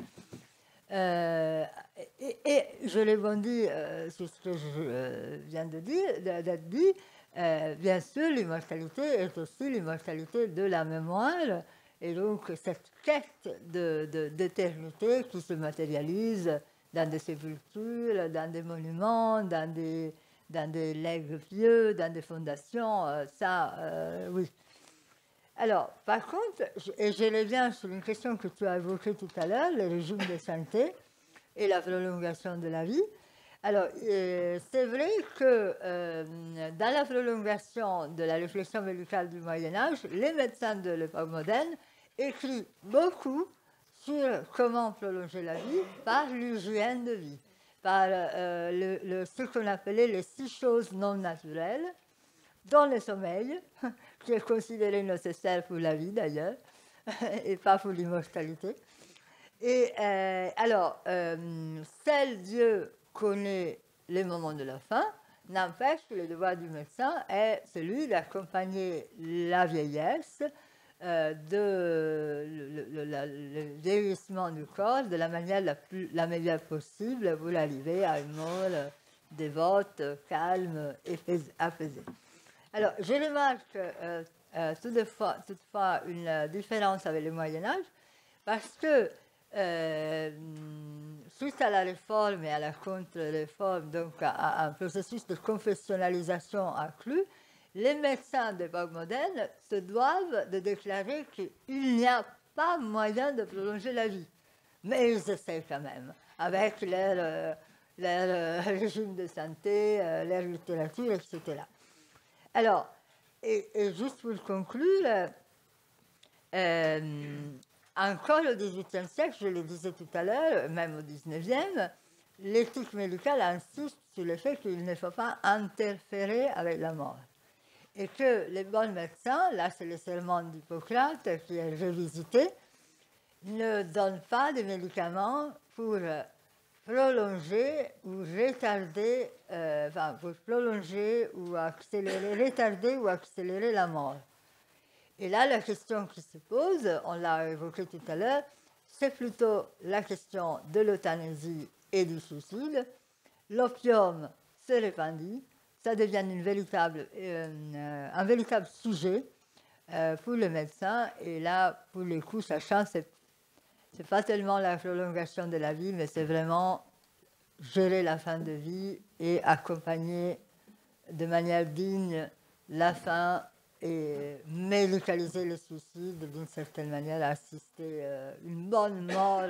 Et je rebondis sur ce que je viens de dire, d'être dit. Bien sûr, l'immortalité est aussi l'immortalité de la mémoire, et donc cette quête d'éternité qui se matérialise dans des sépultures, dans des monuments, dans des legs pieux, dans des fondations, oui. Alors, par contre, je reviens sur une question que tu as évoquée tout à l'heure, le régime de santé et la prolongation de la vie. Alors, c'est vrai que dans la prolongation de la réflexion médicale du Moyen-Âge, les médecins de l'époque moderne écrivent beaucoup sur comment prolonger la vie par l'hygiène de vie, par ce qu'on appelait les 6 choses non naturelles, dont le sommeil, qui est considéré nécessaire pour la vie d'ailleurs, et pas pour l'immortalité. Et alors, seul Dieu connaît les moments de la fin, n'empêche que le devoir du médecin est celui d'accompagner la vieillesse, le vieillissement du corps de la manière la meilleure possible pour arriver à une mort dévote, calme et apaisée. Alors, je remarque toutefois une différence avec le Moyen-Âge, parce que suite à la réforme et à la contre-réforme, donc à un processus de confessionnalisation accru, les médecins d'époque moderne se doivent de déclarer qu'il n'y a pas moyen de prolonger la vie. Mais ils essaient quand même, avec leur régime de santé, leur littérature, etc. Alors, et juste pour conclure, encore au XVIIIe siècle, je le disais tout à l'heure, même au XIXe, l'éthique médicale insiste sur le fait qu'il ne faut pas interférer avec la mort. Et que les bons médecins, là c'est le serment d'Hippocrate qui est revisité, ne donnent pas de médicaments pour prolonger ou retarder, pour prolonger ou retarder ou accélérer la mort. Et là, la question qui se pose, on l'a évoqué tout à l'heure, c'est plutôt la question de l'euthanasie et du suicide. L'opium se répandit, ça devient un véritable sujet pour le médecin. Et là, pour le coup, sachant, c'est pas tellement la prolongation de la vie, mais c'est vraiment gérer la fin de vie et accompagner de manière digne la fin et médicaliser le suicide, d'une certaine manière, assister une bonne mort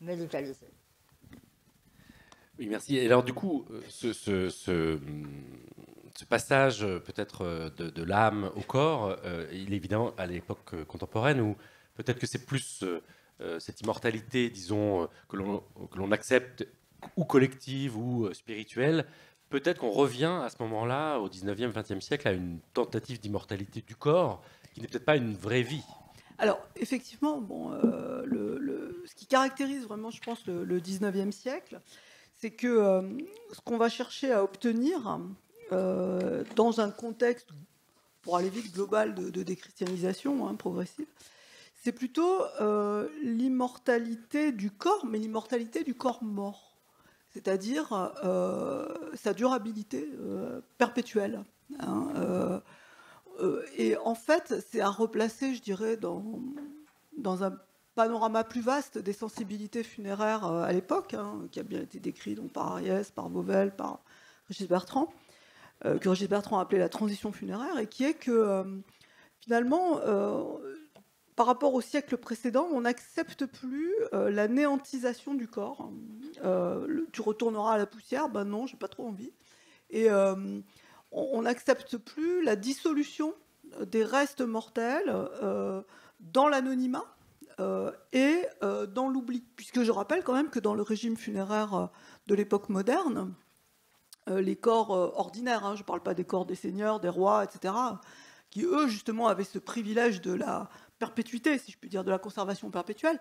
médicalisée. Oui, merci. Et alors, du coup, ce passage peut-être de l'âme au corps, il est évidemment à l'époque contemporaine où peut-être que c'est plus cette immortalité, disons, que l'on accepte, ou collective ou spirituelle, peut-être qu'on revient à ce moment-là, au 19e, 20e siècle, à une tentative d'immortalité du corps qui n'est peut-être pas une vraie vie. Alors, effectivement, bon, ce qui caractérise vraiment, je pense, le 19e siècle, c'est que ce qu'on va chercher à obtenir dans un contexte, pour aller vite, global de déchristianisation progressive, c'est plutôt l'immortalité du corps, mais l'immortalité du corps mort, c'est-à-dire sa durabilité perpétuelle. Et en fait, c'est à replacer, je dirais, dans un panorama plus vaste des sensibilités funéraires à l'époque, qui a bien été décrit donc, par Ariès, par Vauvel, par Régis Bertrand, que Régis Bertrand a appelé la transition funéraire, et qui est que finalement, par rapport au siècle précédent, on n'accepte plus la néantisation du corps. Tu retourneras à la poussière, ben non, j'ai pas trop envie. Et on n'accepte plus la dissolution des restes mortels dans l'anonymat et dans l'oubli. Puisque je rappelle quand même que dans le régime funéraire de l'époque moderne, les corps ordinaires, je ne parle pas des corps des seigneurs, des rois, etc., qui eux justement avaient ce privilège de la perpétuité, si je puis dire, de la conservation perpétuelle,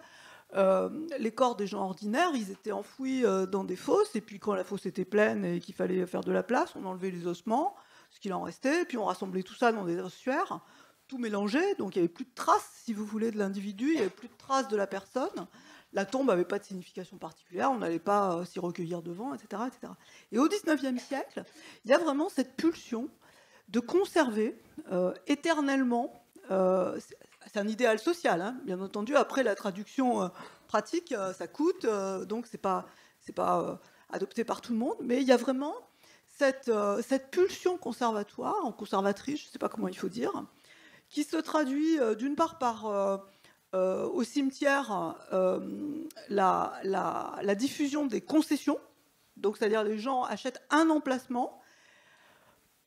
les corps des gens ordinaires, ils étaient enfouis dans des fosses, et puis quand la fosse était pleine et qu'il fallait faire de la place, on enlevait les ossements, ce qu'il en restait, puis on rassemblait tout ça dans des ossuaires, tout mélangé, donc il n'y avait plus de traces, si vous voulez, de l'individu, il n'y avait plus de traces de la personne, la tombe n'avait pas de signification particulière, on n'allait pas s'y recueillir devant, etc., etc. Et au XIXe siècle, il y a vraiment cette pulsion de conserver éternellement, c'est un idéal social, bien entendu, après la traduction pratique, ça coûte, donc c'est pas adopté par tout le monde, mais il y a vraiment cette pulsion conservatrice, je ne sais pas comment il faut dire, qui se traduit d'une part par au cimetière la diffusion des concessions, donc c'est-à-dire les gens achètent un emplacement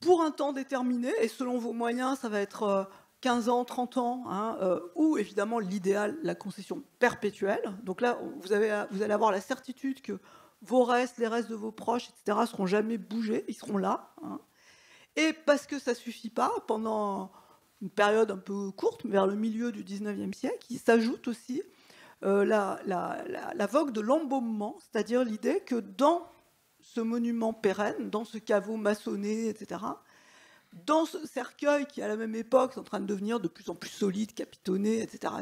pour un temps déterminé, et selon vos moyens, ça va être 15 ans, 30 ans, ou évidemment l'idéal, la concession perpétuelle. Donc là, vous allez avoir la certitude que vos restes, les restes de vos proches, etc., ne seront jamais bougés, ils seront là. Et parce que ça ne suffit pas, pendant une période un peu courte, vers le milieu du XIXe siècle, il s'ajoute aussi la vogue de l'embaumement, c'est-à-dire l'idée que dans ce monument pérenne, dans ce caveau maçonné, etc., dans ce cercueil qui, à la même époque, est en train de devenir de plus en plus solide, capitonné, etc.,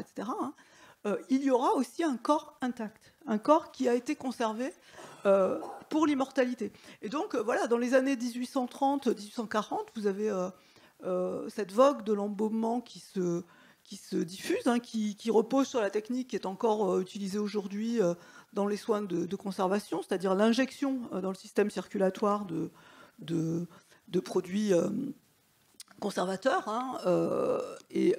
il y aura aussi un corps intact, un corps qui a été conservé pour l'immortalité. Et donc, voilà, dans les années 1830-1840, vous avez cette vogue de l'embaumement qui se diffuse, qui repose sur la technique qui est encore utilisée aujourd'hui dans les soins de conservation, c'est-à-dire l'injection dans le système circulatoire de produits conservateurs et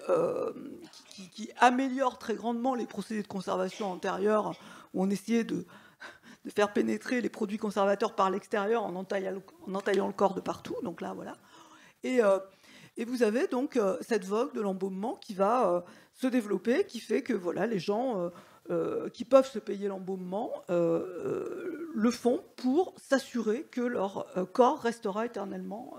qui améliorent très grandement les procédés de conservation antérieurs où on essayait de faire pénétrer les produits conservateurs par l'extérieur en entaillant le corps de partout. Donc là, voilà. Et vous avez donc cette vogue de l'embaumement qui va se développer, qui fait que voilà, les gens qui peuvent se payer l'embaumement le font pour s'assurer que leur corps restera éternellement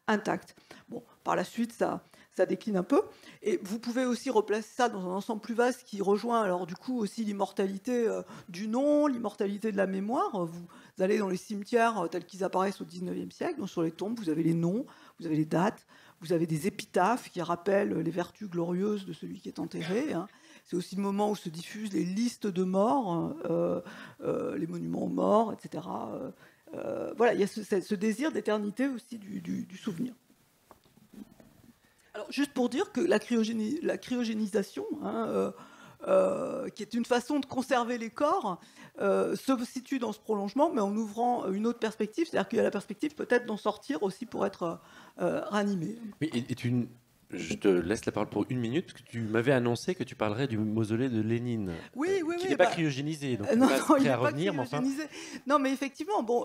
intact. Bon, par la suite, ça décline un peu. Et vous pouvez aussi replacer ça dans un ensemble plus vaste qui rejoint alors du coup aussi l'immortalité du nom, l'immortalité de la mémoire. Vous allez dans les cimetières tels qu'ils apparaissent au XIXe siècle, donc sur les tombes, vous avez les noms, vous avez les dates, vous avez des épitaphes qui rappellent les vertus glorieuses de celui qui est enterré. C'est aussi le moment où se diffusent les listes de morts, les monuments aux morts, etc. Voilà, il y a ce désir d'éternité aussi du souvenir. Alors, juste pour dire que la cryogénisation, qui est une façon de conserver les corps, se situe dans ce prolongement, mais en ouvrant une autre perspective, c'est-à-dire qu'il y a la perspective peut-être d'en sortir aussi pour être ranimé. Oui, je te laisse la parole pour 1 minute, parce que tu m'avais annoncé que tu parlerais du mausolée de Lénine. Oui, qui n'est pas cryogénisé, donc non, il n'est pas à revenir, mais enfin... Non, mais effectivement, bon,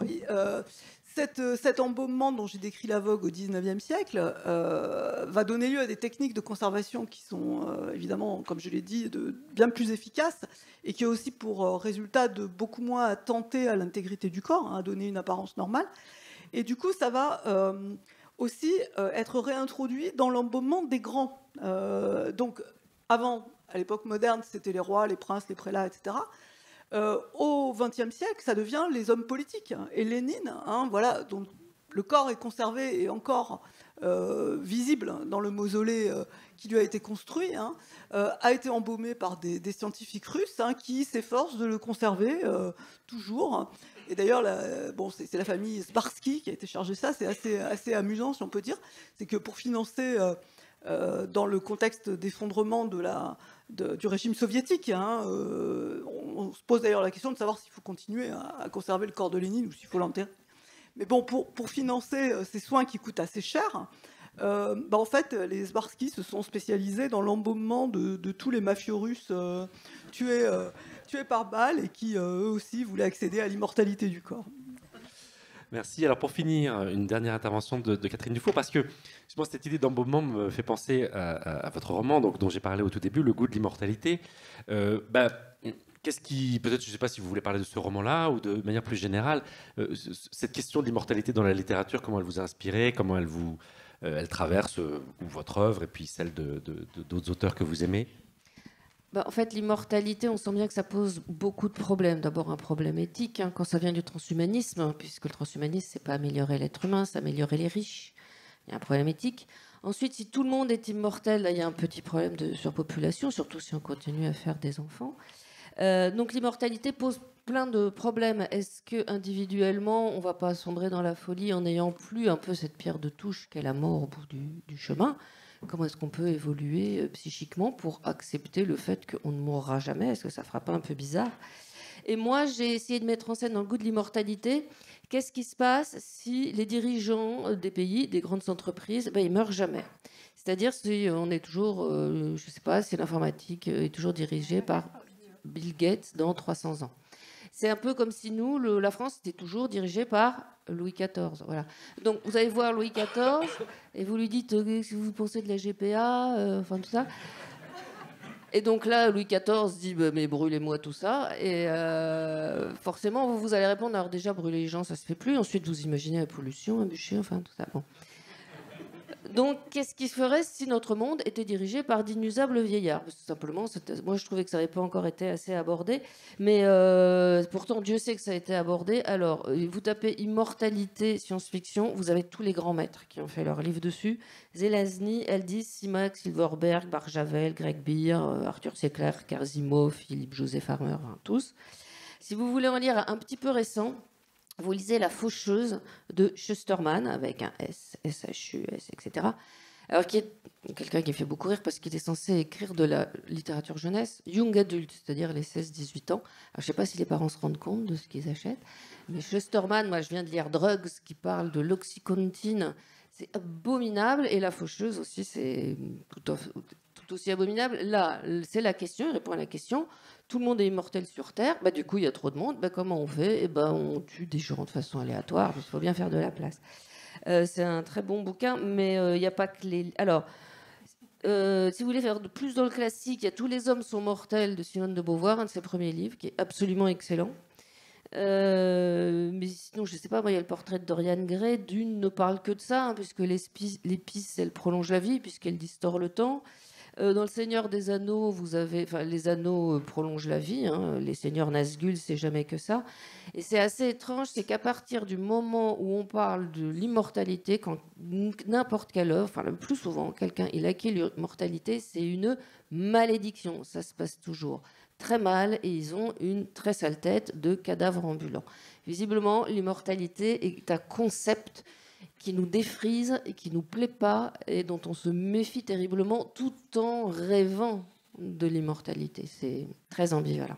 cet embaumement dont j'ai décrit la vogue au XIXe siècle va donner lieu à des techniques de conservation qui sont évidemment, comme je l'ai dit, bien plus efficaces et qui ont aussi pour résultat de beaucoup moins attenter à l'intégrité du corps, à donner une apparence normale. Et du coup, ça va aussi être réintroduit dans l'embaumement des grands. Donc, avant, à l'époque moderne, c'était les rois, les princes, les prélats, etc. Au XXe siècle, ça devient les hommes politiques. Et Lénine, voilà, dont le corps est conservé et encore visible dans le mausolée qui lui a été construit, a été embaumé par des scientifiques russes qui s'efforcent de le conserver toujours. Et d'ailleurs, c'est la famille Sparsky qui a été chargée de ça. C'est assez amusant, si on peut dire. C'est que pour financer, dans le contexte d'effondrement du régime soviétique, on se pose d'ailleurs la question de savoir s'il faut continuer à conserver le corps de Lénine ou s'il faut l'enterrer. Mais bon, pour financer ces soins qui coûtent assez cher, en fait, les Sparsky se sont spécialisés dans l'embaumement de tous les mafieux russes tués par balle et qui, eux aussi, voulaient accéder à l'immortalité du corps. Merci. Alors pour finir, une dernière intervention de Catherine Dufour, parce que justement cette idée d'embaumement me fait penser à votre roman dont j'ai parlé au tout début, Le goût de l'immortalité. Qu'est-ce qui, peut-être, je ne sais pas si vous voulez parler de ce roman-là ou de manière plus générale, cette question de l'immortalité dans la littérature, comment elle vous a inspiré, comment elle traverse votre œuvre et puis celle d'autres auteurs que vous aimez? En fait, l'immortalité, on sent bien que ça pose beaucoup de problèmes. D'abord, un problème éthique, quand ça vient du transhumanisme, puisque le transhumanisme, c'est pas améliorer l'être humain, c'est améliorer les riches. Il y a un problème éthique. Ensuite, si tout le monde est immortel, là, il y a un petit problème de surpopulation, surtout si on continue à faire des enfants. Donc l'immortalité pose plein de problèmes. Est-ce que individuellement, on ne va pas sombrer dans la folie en n'ayant plus un peu cette pierre de touche qu'est la mort au bout du chemin? Comment est-ce qu'on peut évoluer psychiquement pour accepter le fait qu'on ne mourra jamais? Est-ce que ça ne fera pas un peu bizarre? Et moi, j'ai essayé de mettre en scène dans le goût de l'immortalité. Qu'est-ce qui se passe si les dirigeants des pays, des grandes entreprises, ils meurent jamais? C'est-à-dire si on est toujours, je ne sais pas, si l'informatique est toujours dirigée par Bill Gates dans 300 ans. C'est un peu comme si nous, la France, était toujours dirigée par Louis XIV. Voilà. Donc vous allez voir Louis XIV et vous lui dites qu'est-ce que vous pensez de la GPA, enfin tout ça. Et donc là, Louis XIV dit mais brûlez-moi tout ça. Et forcément, vous allez répondre alors déjà brûler les gens, ça se fait plus. Ensuite, vous imaginez la pollution, un bûcher, enfin tout ça. Bon. Donc, qu'est-ce qui se ferait si notre monde était dirigé par d'inusables vieillards? Parce que simplement, moi, je trouvais que ça n'avait pas encore été assez abordé. Mais pourtant, Dieu sait que ça a été abordé. Alors, vous tapez immortalité, science-fiction, vous avez tous les grands maîtres qui ont fait leur livre dessus. Zelazny, Aldis, Simak, Silverberg, Barjavel, Greg Beer, Arthur C. Clarke, Asimov, Philippe Joseph Armour, tous. Si vous voulez en lire un petit peu récent, vous lisez La Faucheuse de Schusterman, avec un S, S-H-U-S, etc. Alors, qui est quelqu'un qui fait beaucoup rire parce qu'il est censé écrire de la littérature jeunesse, young adult, c'est-à-dire les 16-18 ans. Alors, je ne sais pas si les parents se rendent compte de ce qu'ils achètent, mais Schusterman, moi je viens de lire Drugs, qui parle de l'oxycontine, c'est abominable, et La Faucheuse aussi, c'est tout aussi abominable. Là, c'est la question, il répond à la question. Tout le monde est immortel sur Terre, du coup il y a trop de monde, comment on fait? On tue des gens de façon aléatoire, il faut bien faire de la place. C'est un très bon bouquin, mais il n'y a pas que les... Alors, si vous voulez faire plus dans le classique, il y a Tous les hommes sont mortels de Simone de Beauvoir, un de ses premiers livres, qui est absolument excellent. Mais sinon, je ne sais pas, il y a le portrait de Dorian Gray. Dune ne parle que de ça, puisque l'épice, elle prolonge la vie, puisqu'elle distord le temps. Dans Le Seigneur des Anneaux, les anneaux prolongent la vie. Les seigneurs Nazgûl, c'est jamais que ça. Et c'est assez étrange, c'est qu'à partir du moment où on parle de l'immortalité, quand n'importe quelle œuvre, le plus souvent, quelqu'un il acquiert l'immortalité, c'est une malédiction. Ça se passe toujours très mal et ils ont une très sale tête de cadavre ambulant. Visiblement, l'immortalité est un concept qui nous défrise et qui nous plaît pas et dont on se méfie terriblement tout en rêvant de l'immortalité. C'est très ambivalent.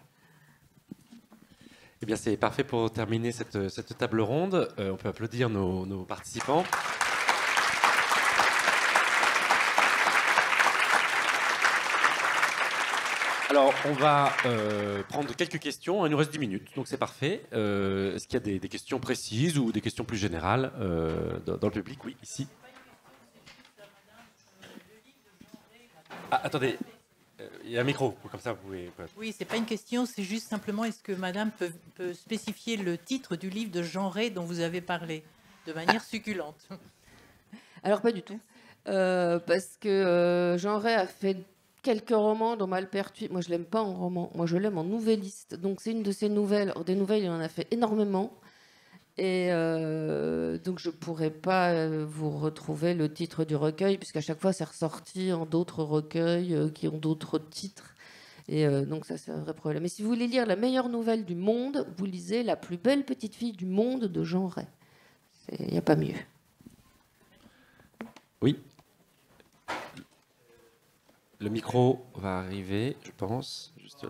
Eh bien, c'est parfait pour terminer cette table ronde. On peut applaudir nos participants. Alors, on va prendre quelques questions. Il nous reste 10 minutes, donc c'est parfait. Est-ce qu'il y a des questions précises ou des questions plus générales dans le public? Oui, ici. Ah, attendez, il y a un micro, comme ça vous pouvez... Oui, c'est pas une question, c'est juste simplement, est-ce que madame peut spécifier le titre du livre de Jean Rey dont vous avez parlé? de manière succulente. Alors pas du tout. Parce que Jean Ray a fait quelques romans dont Malpertuis. Moi je l'aime pas en roman, moi je l'aime en nouvelliste. Donc c'est une de ses nouvelles. Or, des nouvelles, il en a fait énormément. Et donc je pourrais pas vous retrouver le titre du recueil, puisqu'à chaque fois c'est ressorti en d'autres recueils qui ont d'autres titres. Et donc ça c'est un vrai problème. Mais si vous voulez lire la meilleure nouvelle du monde, vous lisez La plus belle petite fille du monde de Jean Ray. Il n'y a pas mieux. Oui. Le micro va arriver, je pense. Juste,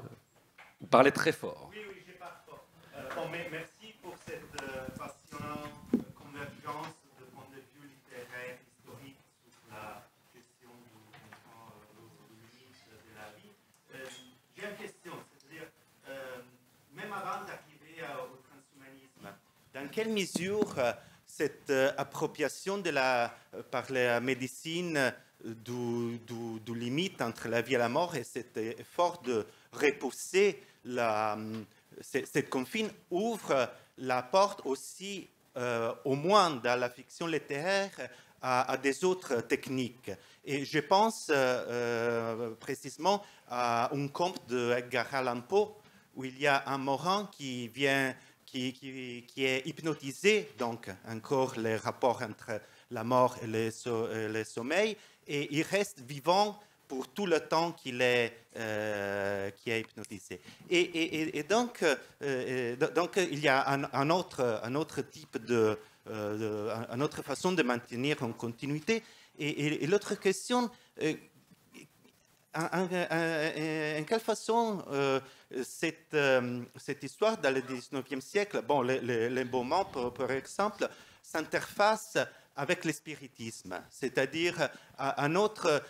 vous parlez très fort. Oui, j'ai pas fort. Merci pour cette passionnante convergence de points de vue littéraire, historique sur la question du limite de la vie. J'ai une question, c'est-à-dire, même avant d'arriver au transhumanisme, dans quelle mesure cette appropriation par la médecine du limite entre la vie et la mort et cet effort de repousser cette confine ouvre la porte aussi, au moins dans la fiction littéraire, à des autres techniques. Et je pense précisément à un conte de Edgar Allan Poe où il y a un mourant qui est hypnotisé, donc encore les rapports entre la mort et le sommeil, et il reste vivant pour tout le temps qui est hypnotisé. Et donc, il y a un autre type une autre façon de maintenir en continuité. Et l'autre question, en quelle façon cette histoire dans le 19e siècle, bon, les moments, par exemple, s'interface avec le spiritisme, c'est-à-dire une autre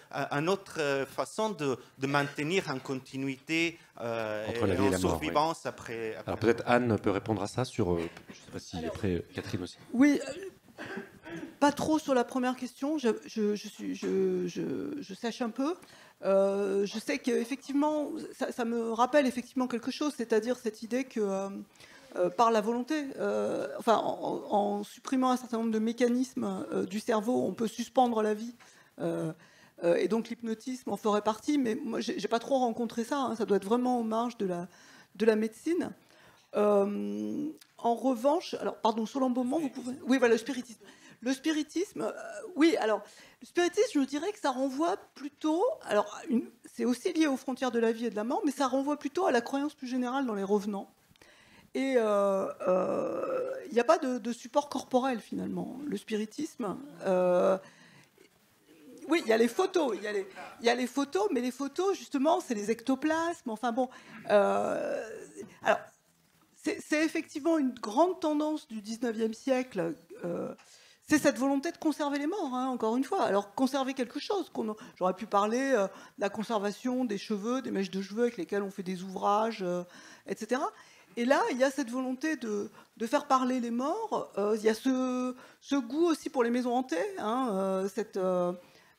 façon de maintenir en continuité entre la vie et la mort, survivance oui. après. Alors peut-être Anne peut répondre à ça sur, je ne sais pas si après Catherine aussi. Oui, pas trop sur la première question, je sèche un peu. Je sais qu'effectivement, ça me rappelle effectivement quelque chose, c'est-à-dire cette idée que par la volonté, en supprimant un certain nombre de mécanismes du cerveau, on peut suspendre la vie. Et donc l'hypnotisme en ferait partie, mais moi j'ai pas trop rencontré ça. Hein, ça doit être vraiment aux marges de la médecine. En revanche, alors pardon, sur l'embaumement, vous pouvez. Oui, voilà, le spiritisme. Le spiritisme, oui, alors, le spiritisme, je dirais que ça renvoie plutôt, alors, c'est aussi lié aux frontières de la vie et de la mort, mais ça renvoie plutôt à la croyance plus générale dans les revenants. Et il n'y a pas de support corporel, finalement. Le spiritisme, oui, il y a les photos, il y a les photos, mais les photos, justement, c'est les ectoplasmes, enfin bon. Alors, c'est effectivement une grande tendance du 19e siècle, c'est cette volonté de conserver les morts, hein, encore une fois. Alors, conserver quelque chose. J'aurais pu parler de la conservation des cheveux, des mèches de cheveux avec lesquelles on fait des ouvrages, etc. Et là, il y a cette volonté de faire parler les morts. Il y a ce goût aussi pour les maisons hantées, hein, cette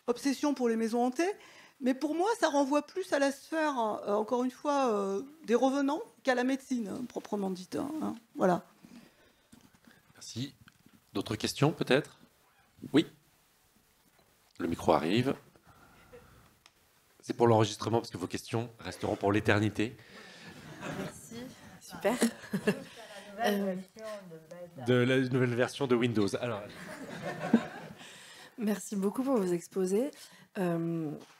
obsession pour les maisons hantées. Mais pour moi, ça renvoie plus à la sphère, encore une fois, des revenants qu'à la médecine, proprement dite. Hein, voilà. Merci. D'autres questions, peut-être? Oui. Le micro arrive. C'est pour l'enregistrement, parce que vos questions resteront pour l'éternité. Merci. Super. De la nouvelle version de Windows. Alors. Merci beaucoup pour vos exposés.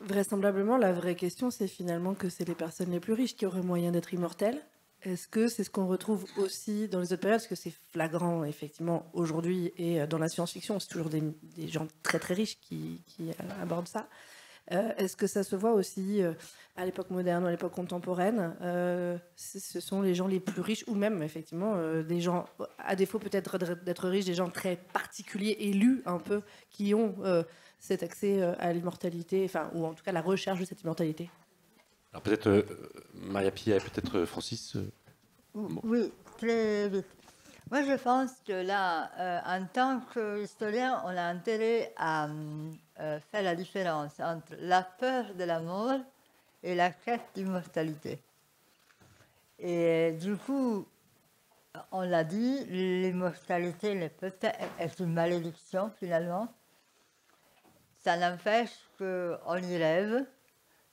Vraisemblablement, la vraie question, c'est finalement que c'est les personnes les plus riches qui auraient moyen d'être immortelles. Est-ce que c'est ce qu'on retrouve aussi dans les autres périodes? Parce que c'est flagrant, effectivement, aujourd'hui, et dans la science-fiction, c'est toujours des gens très très riches qui abordent ça. Est-ce que ça se voit aussi à l'époque moderne ou à l'époque contemporaine? Ce sont les gens les plus riches, ou même, effectivement, des gens, à défaut peut-être d'être riches, des gens très particuliers, élus un peu, qui ont cet accès à l'immortalité, enfin, ou en tout cas la recherche de cette immortalité. Alors peut-être Maria Pia et peut-être Francis. Oui, très vite. Moi, je pense que là, en tant qu'historien, on a intérêt à faire la différence entre la peur de la mort et la quête d'immortalité. Et du coup, on l'a dit, l'immortalité n'est peut-être est une malédiction finalement. Ça n'empêche qu'on y rêve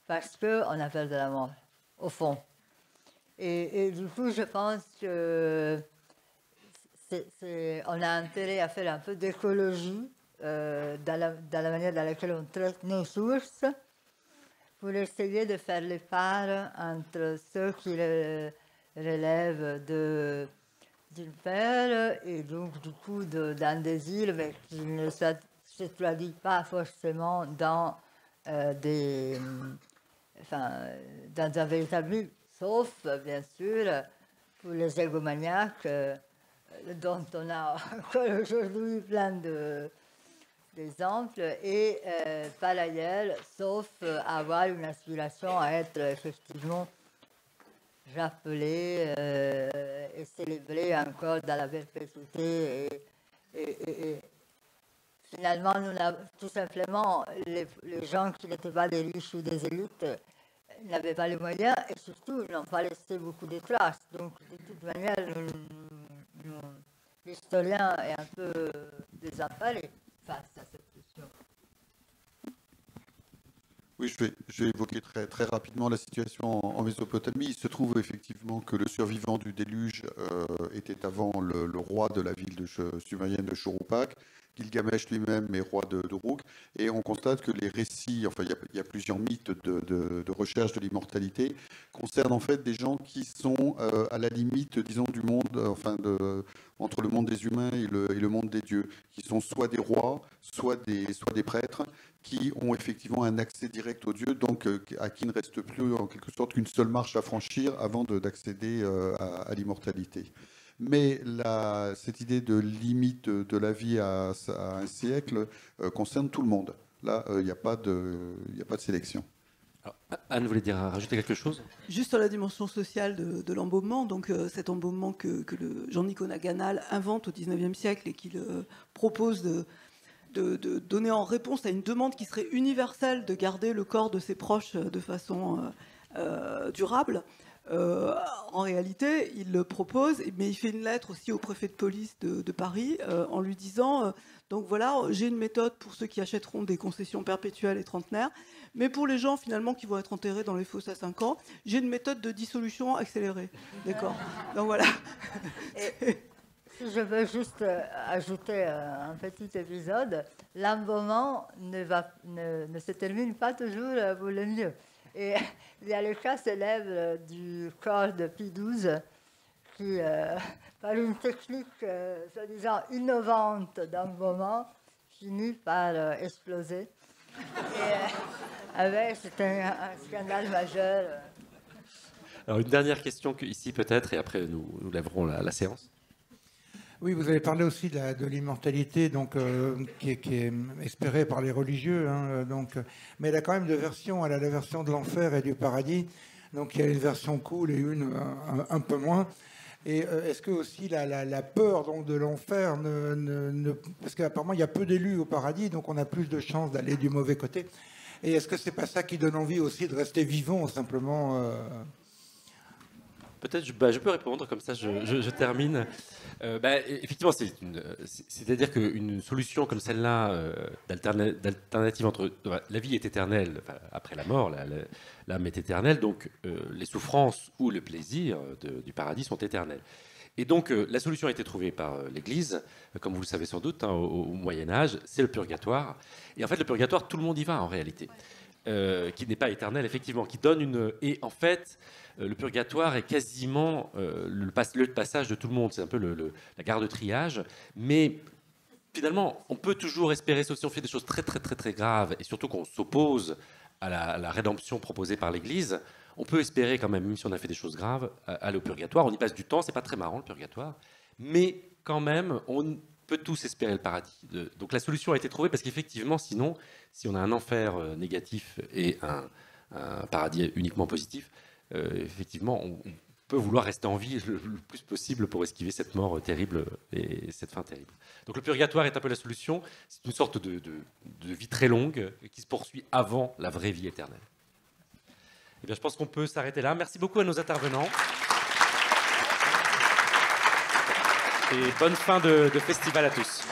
parce qu'on a peur de la mort, au fond. Et du coup, je pense que on a intérêt à faire un peu d'écologie dans la manière dans laquelle on traite nos sources pour essayer de faire les parts entre ceux qui relèvent d'une peur et donc du coup d'un désir, mais qui ne se traduit pas forcément dans dans un véritable but, sauf bien sûr pour les égomaniaques dont on a encore aujourd'hui plein d'exemples et par ailleurs, sauf avoir une aspiration à être effectivement rappelé et célébré encore dans la perpétuité et finalement, tout simplement, les gens qui n'étaient pas des riches ou des élites n'avaient pas les moyens et surtout n'ont pas laissé beaucoup de traces. Donc, de toute manière, l'historien est un peu désemparé face à cette question. Oui, je vais évoquer très rapidement la situation en Mésopotamie. Il se trouve effectivement que le survivant du déluge était avant le roi de la ville sumérienne de Shuruppak. Gilgamesh lui-même est roi d'Uruk, et on constate que les récits, enfin il y a plusieurs mythes de recherche de l'immortalité, concernent en fait des gens qui sont à la limite, disons, du monde, entre le monde des humains et le monde des dieux, qui sont soit des rois, soit des prêtres, qui ont effectivement un accès direct aux dieux, donc à qui ne reste plus en quelque sorte qu'une seule marche à franchir avant d'accéder à l'immortalité. Mais cette idée de limite de la vie à un siècle concerne tout le monde. Là, il n'y a pas de sélection. Alors, Anne voulait rajouter quelque chose ? Juste sur la dimension sociale de l'embaumement, donc cet embaumement que le Jean-Nicolas Ganal invente au XIXe siècle et qu'il propose de donner en réponse à une demande qui serait universelle de garder le corps de ses proches de façon durable. En réalité, il le propose, mais il fait une lettre aussi au préfet de police de Paris en lui disant donc voilà, j'ai une méthode pour ceux qui achèteront des concessions perpétuelles et trentenaires, mais pour les gens finalement qui vont être enterrés dans les fosses à 5 ans, j'ai une méthode de dissolution accélérée. D'accord. Donc voilà. Et si je veux juste ajouter un petit épisode, l'embaumement ne se termine pas toujours pour le mieux. Et il y a le cas célèbre du corps de Pie XII qui, par une technique soi-disant innovante d'embaumement, finit par exploser. Et c'était un scandale majeur. Alors une dernière question ici peut-être, et après nous lèverons la séance. Oui, vous avez parlé aussi de l'immortalité, donc qui est espérée par les religieux, hein, mais elle a quand même deux versions. Elle a la version de l'enfer et du paradis. Donc il y a une version cool et une un peu moins. Et est-ce que aussi la peur donc de l'enfer parce qu'apparemment il y a peu d'élus au paradis, donc on a plus de chances d'aller du mauvais côté. Et est-ce que c'est pas ça qui donne envie aussi de rester vivant simplement Peut-être je peux répondre, comme ça je termine. Effectivement, c'est-à-dire qu'une solution comme celle-là, d'alternative entre la vie est éternelle, après la mort, l'âme est éternelle, donc les souffrances ou le plaisir du paradis sont éternels. Et donc la solution a été trouvée par l'Église, comme vous le savez sans doute, au Moyen-Âge, c'est le purgatoire. Et en fait, le purgatoire, tout le monde y va en réalité, qui n'est pas éternel, effectivement, qui donne une... Et en fait... le purgatoire est quasiment le passage de tout le monde. C'est un peu la gare de triage. Mais finalement, on peut toujours espérer, sauf si on fait des choses très, très, très, très graves, et surtout qu'on s'oppose à la rédemption proposée par l'Église, on peut espérer quand même si on a fait des choses graves, aller au purgatoire. On y passe du temps, c'est pas très marrant le purgatoire. Mais quand même, on peut tous espérer le paradis. Donc la solution a été trouvée, parce qu'effectivement, sinon, si on a un enfer négatif et un paradis uniquement positif, effectivement, on peut vouloir rester en vie le plus possible pour esquiver cette mort terrible et cette fin terrible. Donc le purgatoire est un peu la solution. C'est une sorte de vie très longue qui se poursuit avant la vraie vie éternelle. Et bien, je pense qu'on peut s'arrêter là. Merci beaucoup à nos intervenants. Et bonne fin de festival à tous.